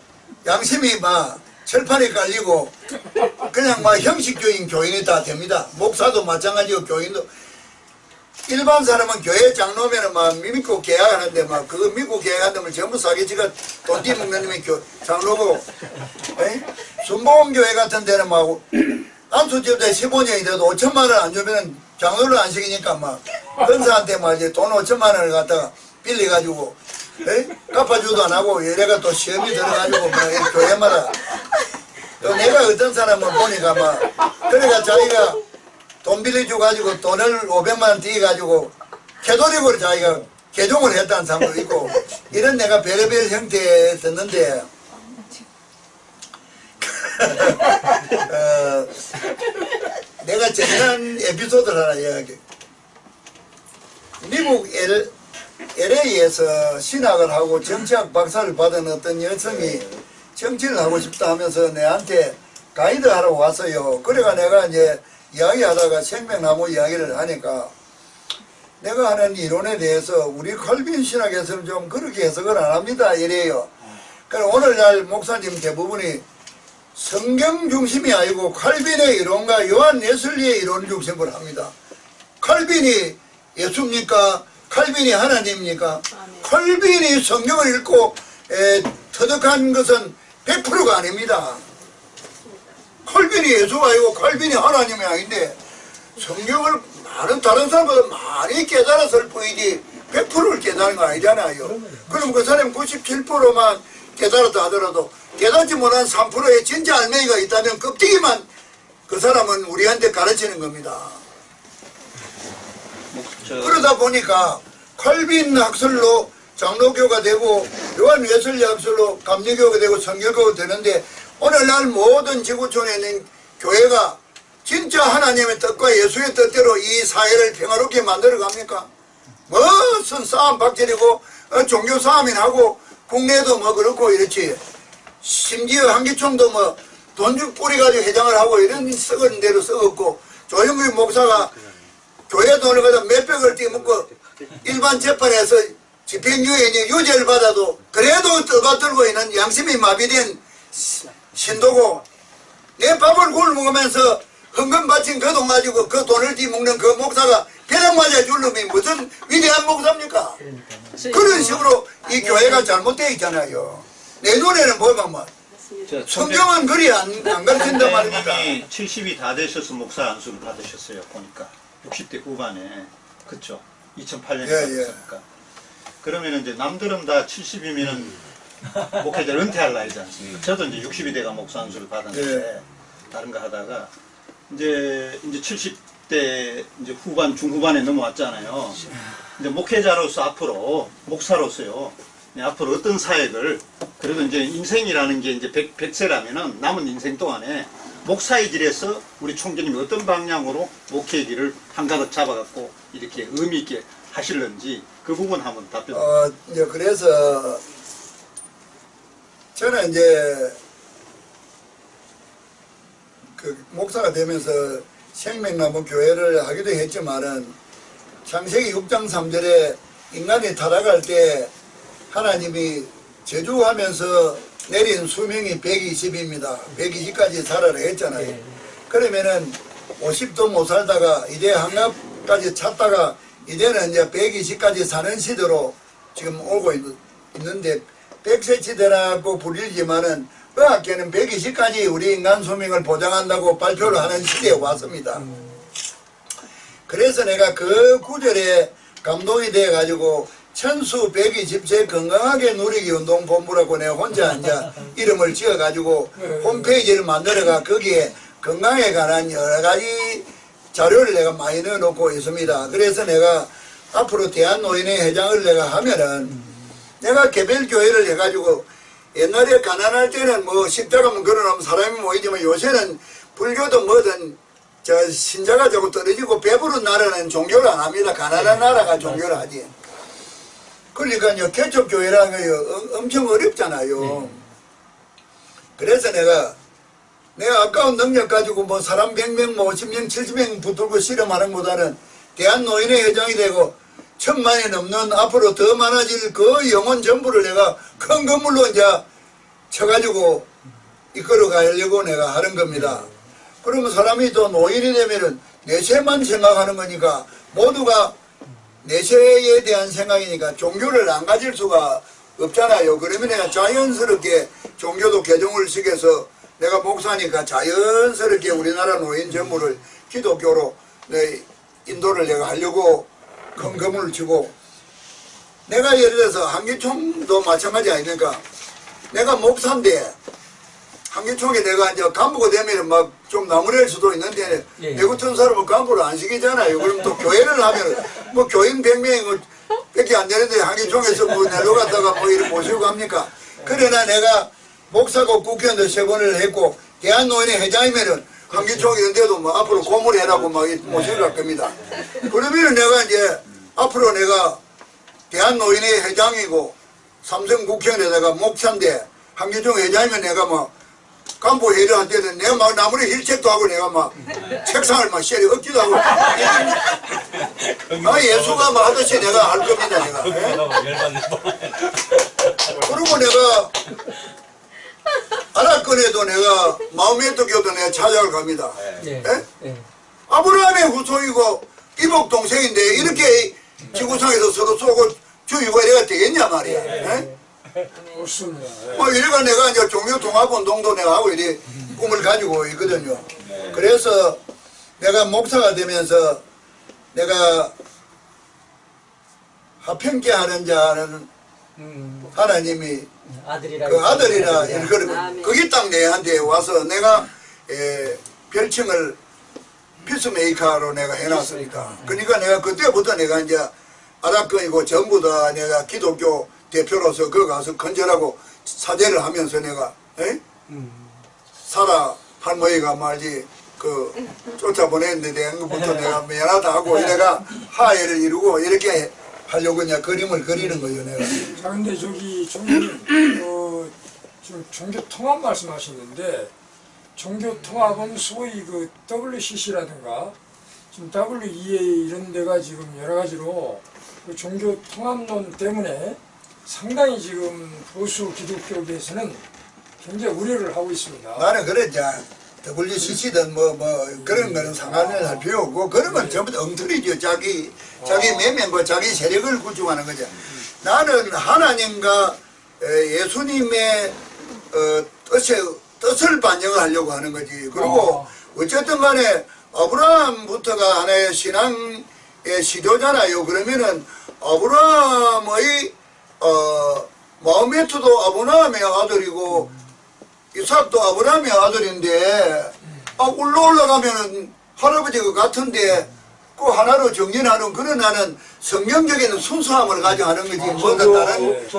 양심이 막 철판에 깔리고 그냥 막 형식적인 교인이 다 됩니다. 목사도 마찬가지고 교인도 일반 사람은 교회 장로면은 막 믿고 계약하는데 막 그거 믿고 계약한다면 전부 사기치가 돈 뒤먹는 놈이 장로고 순복음교회 같은 데는 막 안수집대 15년이 돼도 5천만 원 안 주면 장로를 안 시키니까 막 권사한테 막 이제 돈 5천만 원을 갖다가 빌려가지고 갚아주도 안 하고 얘네가 또 시험이 들어가지고 막 교회마다 또 내가 어떤 사람을 보니까 막 그래가 자기가 돈 빌려줘 가지고 돈을 500만 원 뒤가지고 캐도릭으로 자기가 개종을 했다는 사람도 있고 이런 내가 별의별 형태에 듣는데 내가 재미난 에피소드를 하나 이야기해. 미국 LA에서 신학을 하고 정치학 박사를 받은 어떤 여성이 정치를 하고 싶다 하면서 내한테 가이드 하러 왔어요. 그래가 내가 이제 이야기하다가 생명나무 이야기를 하니까 내가 하는 이론에 대해서 우리 칼빈 신학에서는 좀 그렇게 해석을 안 합니다. 이래요. 그래서 오늘날 목사님 대부분이 성경 중심이 아니고 칼빈의 이론과 요한 웨슬리의 이론 중심으로 합니다. 칼빈이 예수입니까? 칼빈이 하나님입니까? 칼빈이 성경을 읽고 터득한 것은 100%가 아닙니다. 칼빈이 예수가 아니고 칼빈이 하나님이 아닌데 성경을 많은 다른 사람보다 많이 깨달았을 뿐이지 100%를 깨달은 거 아니잖아요. 그럼 그 사람 97%만 깨달았다 하더라도 깨닫지 못한 3%의 진짜 알맹이가 있다면 껍데기만 그 사람은 우리한테 가르치는 겁니다. 그러다 보니까 칼빈 학설로 장로교가 되고 요한 웨슬리 학설로 감리교가 되고 성결교가 되는데 오늘날 모든 지구촌에 있는 교회가 진짜 하나님의 뜻과 예수의 뜻대로 이 사회를 평화롭게 만들어 갑니까? 무슨 싸움 박질이고 종교 싸움이나 하고 국내도 뭐 그렇고 이렇지. 심지어 한기총도 뭐 돈 주 뿌리가지고 회장을 하고 이런 썩은 대로 썩었고 조영규 목사가 교회 돈을 가지고 몇백을 띄먹고 일반 재판에서 집행유예 유죄를 받아도 그래도 떠받들고 있는 양심이 마비된 신도고 내 밥을 굶으면서 헌금 바친 그 돈 가지고 그 돈을 뒤먹는 그 목사가 벼락 맞아 줄 놈이 무슨 위대한 목사입니까? 그런 식으로 이 교회가 잘못되어 있잖아요. 내 눈에는 보면 뭐 성경은 그리 안 가르친단 말입니까? 70이 다 되셔서 목사 안수를 받으셨어요. 보니까 60대 후반에 그쵸? 2008년에 받으셨으니까 그러면 이제 남들은 다 70이면은 목회자를 은퇴할 나이지 않습니까? 저도 이제 60이 돼가 목사 안수를 받았는데 다른 거 하다가 이제 70대 이제 후반 중후반에 넘어왔잖아요. 이제 목회자로서 앞으로 목사로서요. 앞으로 어떤 사역을 그래도 이제 인생이라는 게 이제 100세라면은 남은 인생 동안에 목사의 길에서 우리 총재님이 어떤 방향으로 목회의 길을 한가득 잡아갖고 이렇게 의미 있게 하실는지 그 부분 한번 답변. 이제 그래서 저는 이제 그 목사가 되면서 생명나무 교회를 하기도 했지만은 창세기 6장 3절에 인간이 타락할 때 하나님이 저주하면서 내린 수명이 120입니다. 120까지 살아라 했잖아요. 그러면은 50도 못 살다가 이제 한갑까지 찼다가 이제는 이제 120까지 사는 시대로 지금 오고 있는데 100세 시대라고 불리지만은 의학계는 120까지 우리 인간 수명을 보장한다고 발표를 하는 시대에 왔습니다. 그래서 내가 그 구절에 감동이 돼가지고 천수백이 집세 건강하게 누리기 운동본부라고 내가 혼자 이제 이름을 지어가지고 홈페이지를 만들어가 거기에 건강에 관한 여러 가지 자료를 내가 많이 넣어놓고 있습니다. 그래서 내가 앞으로 대한노인회 회장을 내가 하면은 내가 개별교회를 해가지고 옛날에 가난할 때는 뭐 십자가만 걸어놓으면 사람이 모이지만 요새는 불교도 뭐든 저 신자가 자꾸 떨어지고 배부른 나라는 종교를 안 합니다. 가난한 나라가 종교를 하지. 그러니까요, 개척교회라는 거 엄청 어렵잖아요. 그래서 내가 아까운 능력 가지고 뭐 사람 100명, 뭐 50명, 70명 붙들고 실험하는 것보다는 대한노인회 회장이 되고 1000만이 넘는 앞으로 더 많아질 그 영혼 전부를 내가 큰 건물로 이제 쳐가지고 이끌어 가려고 내가 하는 겁니다. 그러면 사람이 또 노인이 되면은 내세만 생각하는 거니까 모두가 내세에 대한 생각이니까 종교를 안 가질 수가 없잖아요. 그러면 내가 자연스럽게 종교도 개종을 시켜서 내가 목사니까 자연스럽게 우리나라 노인 전부를 기독교로 인도를 내가 하려고 큰 건물을 치고 내가 예를 들어서 한기총도 마찬가지 아닙니까? 내가 목사인데 한기총에 내가 이제 간부가 되면 막 좀 나무랄 수도 있는데 내 같은 사람은 간부를 안 시키잖아요. 그럼 또 교회를 하면 뭐 교인 100명 밖에 안 되는데 한기총에서 뭐 내려갔다가 뭐 이렇게 모시고 갑니까? 그러나 내가 목사고 국회의원도 3번을 했고 대한노인회 회장이면은 한기총 이런 데도 뭐 앞으로 고문해라고 막 모시고 갈 겁니다. 그러면은 내가 이제 앞으로 내가 대한노인회 회장이고 삼성 국회의원에다가 목사인데 한기총 회장이면 내가 뭐 간부 회의를 할 때는 내가 막 나무를 힐책도 하고 내가 막 책상을 막 쉐리 엎지도 하고 예수가 막 하듯이 내가 할 겁니다. 내가. 그리고 내가 아랍권에도 내가 마호메트 교도 내가 찾아갈 겁니다. 아브라함의 후손이고 이복 동생인데 이렇게 지구상에서 서로 쏘고 주의가 이래가 되겠냐 말이야. 없습니다. 뭐 이래가 내가 이제 종교통합운동도 내가 하고 이래 꿈을 가지고 있거든요. 그래서 내가 목사가 되면서 내가 하평케 하는 자는 하나님이 그 아들이라 이런 그게 딱 내한테 와서 내가 별칭을 피스메이커로 내가 해놨으니까. 그러니까 내가 그때부터 내가 이제 아랍권이고 전부 다 내가 기독교 대표로서 거기 가서 건전하고 사죄를 하면서 내가 사라 할머니가 말지 그 쫓아보냈는데 내가 그부터 내가 미안하다 하고 내가 화해를 이루고 이렇게 하려고 그냥 그림을 그리는 거예요 내가. 자, 근데 저기 총리님, 지금 종교 통합 말씀하셨는데 종교 통합은 소위 그 WCC라든가 지금 WEA 이런 데가 지금 여러 가지로 그 종교 통합론 때문에 상당히 지금 보수 기독교계에서는 굉장히 우려를 하고 있습니다. 나는 그랬죠. WCC든 뭐 그런 거는 상관을 할 필요 없고 그런 건 전부 다 엉터리죠. 자기 매면 자기 세력을 구축하는 거죠. 나는 하나님과 예수님의 뜻을 반영하려고 하는 거지. 그리고 어쨌든 간에 아브라함부터가 하나의 신앙의 시조잖아요. 그러면은 아브라함의 마호메트도 아브라함의 아들이고 이삭도 아브라함의 아들인데 울러 올라가면은 할아버지가 같은데 그 하나로 정진하는 그런 나는 성경적인 순수함을 가지고 하는 거지 뭔가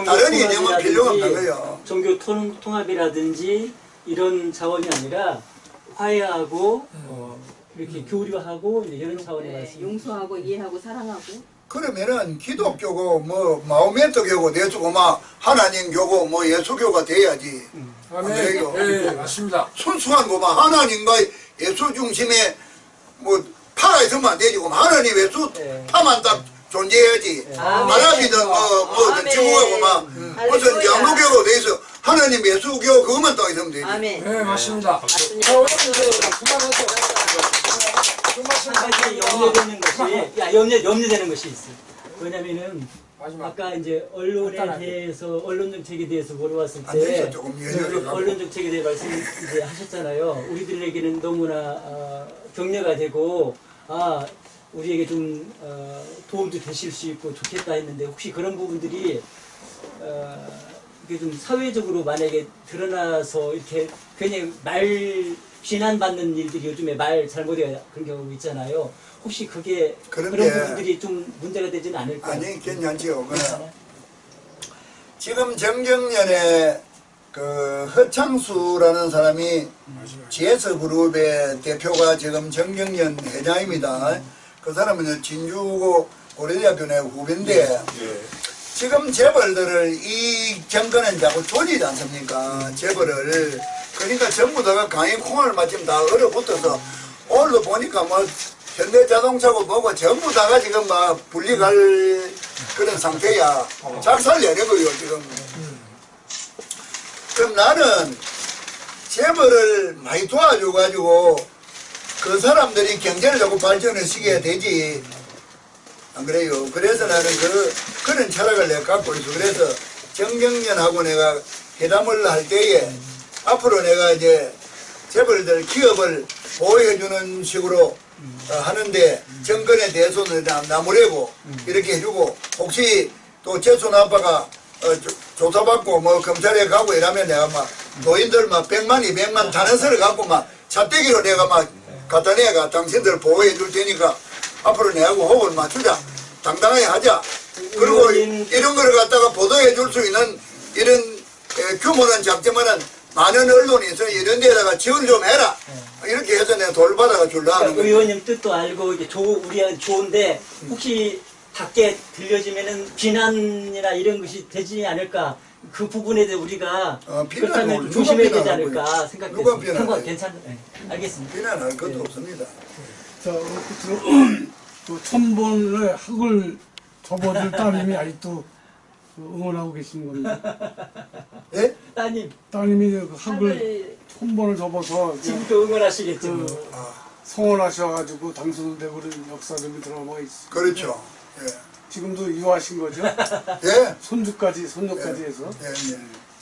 다른 이념은 필요가 없는 거예요. 종교 통합이라든지 이런 자원이 아니라 화해하고 이렇게 교류하고 이런 차원의 말씀. 용서하고 이해하고 사랑하고. 그러면은 기독교고 뭐 마호메트교고 내주고 막 하나님교고 뭐 예수교가 돼야지. 아멘. 네, 맞습니다. 순수한 거만 하나님과 예수 중심에 뭐 파가 있으면 안 되지. 하나님 예수 파만 딱 존재해야지. 아랍이든 뭐든 지구하고 막 무슨 양로교가 돼 있어. 하나님 예수교 그것만 딱 있으면 되지. 아멘. 네, 맞습니다. 맞습니다. 자, 오늘 그만하세요. 한 가지 염려되는 것이 있어. 왜냐면은 아까 이제 언론에 대해서 언론 정책에 대해서 물어봤을 때 언론 정책에 대해 말씀 이제 하셨잖아요. 우리들에게는 너무나 격려가 되고 우리에게 좀 도움도 되실 수 있고 좋겠다 했는데 혹시 그런 부분들이 이게 좀 사회적으로 만약에 드러나서 이렇게 괜히 말 비난받는 일들이 요즘에 말 잘못해 그런 경우 있잖아요. 혹시 그게 그런 그런데 부분들이 좀 문제가 되지는 않을까요? 아니 괜찮지요. 괜찮아요? 지금 정경련에 그 허창수라는 사람이 GS 그룹의 대표가 지금 정경련 회장입니다. 그 사람은 진주고 고려대학교 내 후배인데 지금 재벌들을 이 정권은 자꾸 조지지 않습니까? 재벌을. 그러니까 전부 다가 강의 콩을 마침 다 얼어붙어서 오늘도 보니까 뭐 현대자동차고 뭐고 전부 다가 지금 막 분리갈 그런 상태야. 작살 내는 거예요 지금. 그럼 나는 재벌을 많이 도와줘가지고 그 사람들이 경제를 자꾸 발전을 시켜야 되지. 안 그래요? 그래서 나는 그런 철학을 내가 갖고 있어. 그래서 정경련하고 내가 회담을 할 때에 앞으로 내가 이제 재벌들 기업을 보호해주는 식으로 하는데 정권에 대해서는 나무래고 이렇게 해주고 혹시 또 재순 아빠가 조사받고 뭐 검찰에 가고 이러면 내가 막 노인들 막 100만 200만 탄원서를 갖고 막 잣대기로 내가 막 갖다 내가 당신들 보호해 줄 테니까 앞으로 내하고 호흡을 맞추자. 당당하게 하자. 그리고 이런 거를 갖다가 보도해 줄 수 있는 이런 규모는 작지만은 많은 언론에서 이런 데다가 지원 좀 해라. 이렇게 해서 내가 돌받아가 줄라 하는 그러니까 거예요. 의원님 뜻도 알고 이게 우리한테 좋은데 혹시 밖에 들려지면은 비난이나 이런 것이 되지 않을까 그 부분에 대해 우리가 그렇다면 누가 조심해야 되지 비난하고요? 않을까 누가 생각했습니다. 비난해요? 괜찮아요. 네. 알겠습니다. 비난할 것도 없습니다. 자, 끝으로 그 천번의 학을 접어줄 따님이 아직도 응원하고 계시는 겁니다. 예? 따님 따님이 그 학을 학을 천번을 접어서 지금도 응원하시겠죠. 그 성원하셔가지고 당선되고 그런 역사들이 들어가 있어. 그렇죠. 예. 지금도 유하신 거죠? 예? 손주까지 해서. 예, 예.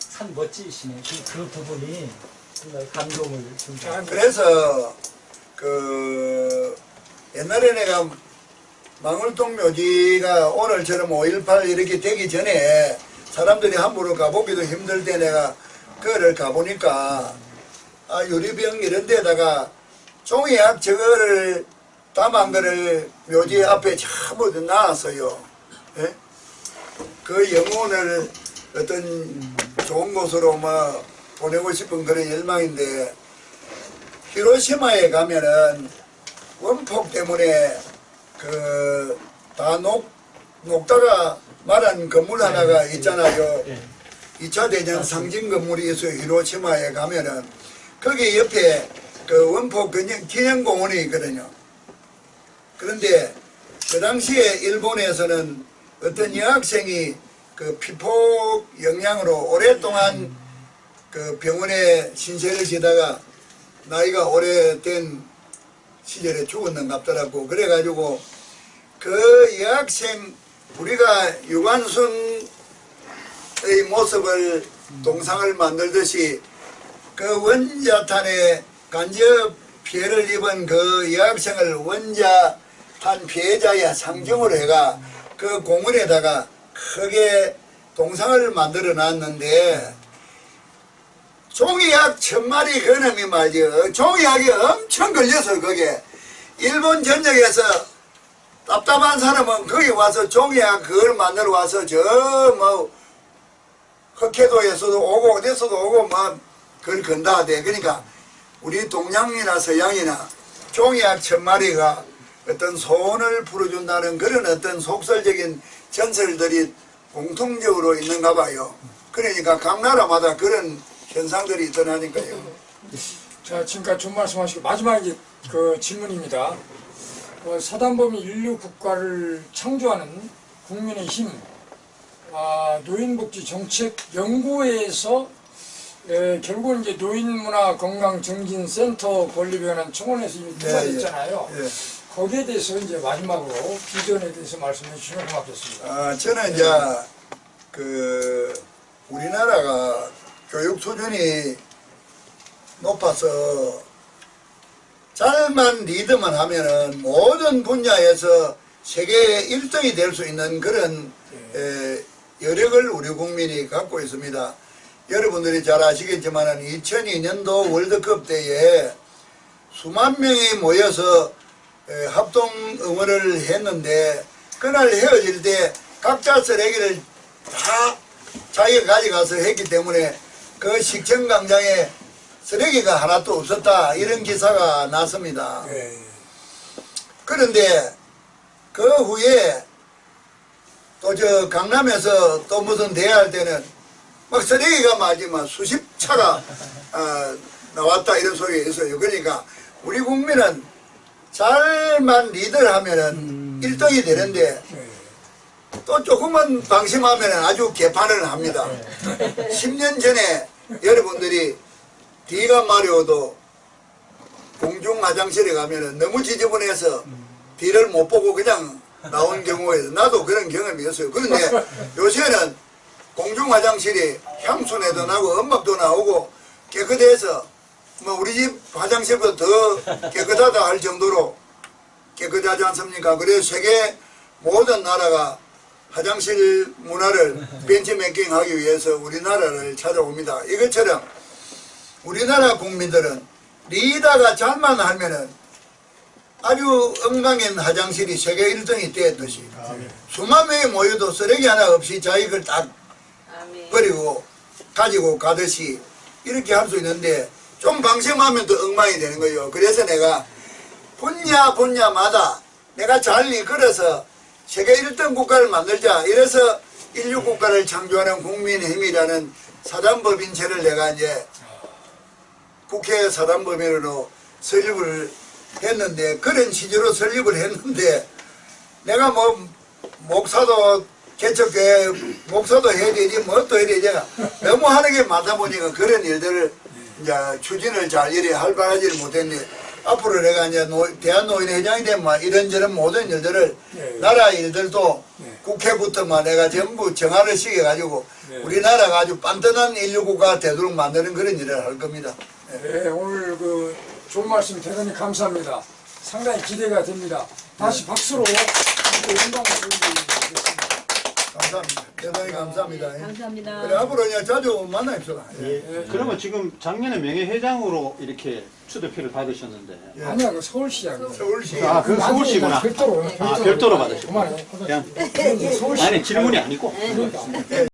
참 멋지시네. 그 부분이 정말 감동을 줍니다. 그래서 그 옛날에 내가 망울동 묘지가 오늘처럼 5.18 이렇게 되기 전에 사람들이 함부로 가보기도 힘들 때 내가 그거를 가보니까 유리병 이런 데다가 종이약 저거를 담은 거를 묘지 앞에 전부 놔놨어요. 예? 그 영혼을 어떤 좋은 곳으로 뭐 보내고 싶은 그런 열망인데 히로시마에 가면은 원폭 때문에 다 녹다가 말한 건물 하나가 있잖아요. 2차 대전 상징 건물이 있어요. 히로시마에 가면은 거기 옆에 그 원폭 기념공원이 있거든요. 그런데 그 당시에 일본에서는 어떤 여학생이 그 피폭 영향으로 오랫동안 그 병원에 신세를 지다가 나이가 오래된 시절에 죽었는 갑더라고. 그래가지고 그 여학생 우리가 유관순의 모습을 동상을 만들듯이 그 원자탄에 간접 피해를 입은 그 여학생을 원자탄 피해자의 상징으로 해가 그 공원에다가 크게 동상을 만들어 놨는데 종이약 1000마리 그놈이 말이요. 종이약이 엄청 걸려서 거기에 일본 전역에서 답답한 사람은 거기 와서 종이약 그걸 만들어 와서 저 뭐 흑해도에서도 오고 어디서도 오고 뭐 그걸 건다 하대. 그러니까 우리 동양이나 서양이나 종이약 1000마리가 어떤 소원을 풀어준다는 그런 어떤 속설적인 전설들이 공통적으로 있는가 봐요. 그러니까 각 나라마다 그런 현상들이 있더라니까요. 자, 지금까지 좀 말씀하시고 마지막에 그 질문입니다. 사단법인 인류 국가를 창조하는 국민의힘 노인복지 정책 연구회에서 결국은 이제 노인문화건강증진센터 건립위원회 청원에서 이미 통과됐잖아요. 예. 거기에 대해서 이제 마지막으로 비전에 대해서 말씀해 주시면 고맙겠습니다. 저는 이제 그 우리나라가 교육 수준이 높아서 잘만 리드만 하면은 모든 분야에서 세계 1등이 될 수 있는 그런 여력을 우리 국민이 갖고 있습니다. 여러분들이 잘 아시겠지만 2002년도 월드컵 때에 수만 명이 모여서 합동 응원을 했는데 그날 헤어질 때 각자 쓰레기를 다 자기가 가져가서 했기 때문에 그 식천광장에 쓰레기가 하나도 없었다 이런 기사가 났습니다. 그런데 그 후에 또 저 강남에서 또 무슨 대회할 때는 막 쓰레기가 마지막 수십 차가 나왔다 이런 소리가 있어요. 그러니까 우리 국민은 잘만 리드를 하면은 1등이 되는데 또 조금만 방심하면 아주 개판을 합니다. 10년 전에 여러분들이 뒤가 마려워도 공중 화장실에 가면은 너무 지저분해서 뒤를 못 보고 그냥 나온 경우에 나도 그런 경험이 있어요. 그런데 요새는 공중 화장실이 향수내도 나고 음악도 나오고 깨끗해서 뭐 우리 집 화장실보다 더 깨끗하다 할 정도로 깨끗하지 않습니까? 그래서 세계 모든 나라가 화장실 문화를 벤치매킹하기 위해서 우리나라를 찾아옵니다. 이것처럼 우리나라 국민들은 리더가 잘만 하면은 아주 엉망인 화장실이 세계 1등이 되었듯이 수만 명이 모여도 쓰레기 하나 없이 자기를 딱 버리고 가지고 가듯이 이렇게 할 수 있는데 좀 방심하면 또 엉망이 되는 거예요. 그래서 내가 분야마다 내가 잘 이끌어서 세계 1등 국가를 만들자. 이래서 인류 국가를 창조하는 국민의힘이라는 사단법인체를 내가 이제 국회 사단법인으로 설립을 했는데 그런 취지로 설립을 했는데 내가 뭐 목사도 개척교회 목사도 해야 되지 뭐 또 해야 되지 너무 하는 게 많다 보니까 그런 일들을 이제 추진을 잘 이래 활발하지를 못했는데 앞으로 내가 이제 대한노인회장이 되면 이런저런 모든 일들을 나라 일들도 국회부터만 내가 전부 정화를 시켜가지고 우리나라가 아주 빤듯한 인류국가가 되도록 만드는 그런 일을 할 겁니다. 네, 오늘 그 좋은 말씀 대단히 감사합니다. 상당히 기대가 됩니다. 다시 박수로 영광을 돌리겠습니다. 감사합니다. 대단히 감사합니다. 감사합니다. 그래 앞으로 이제 자주 만나입시다. 그러면 지금 작년에 명예회장으로 이렇게 추대표를 받으셨는데. 아니야, 그 서울시야. 서울시. 아, 그 서울시구나. 별도로. 아, 별도로 받으셨구나. 그만해. 그냥 서울시. 아니 질문이 아니고.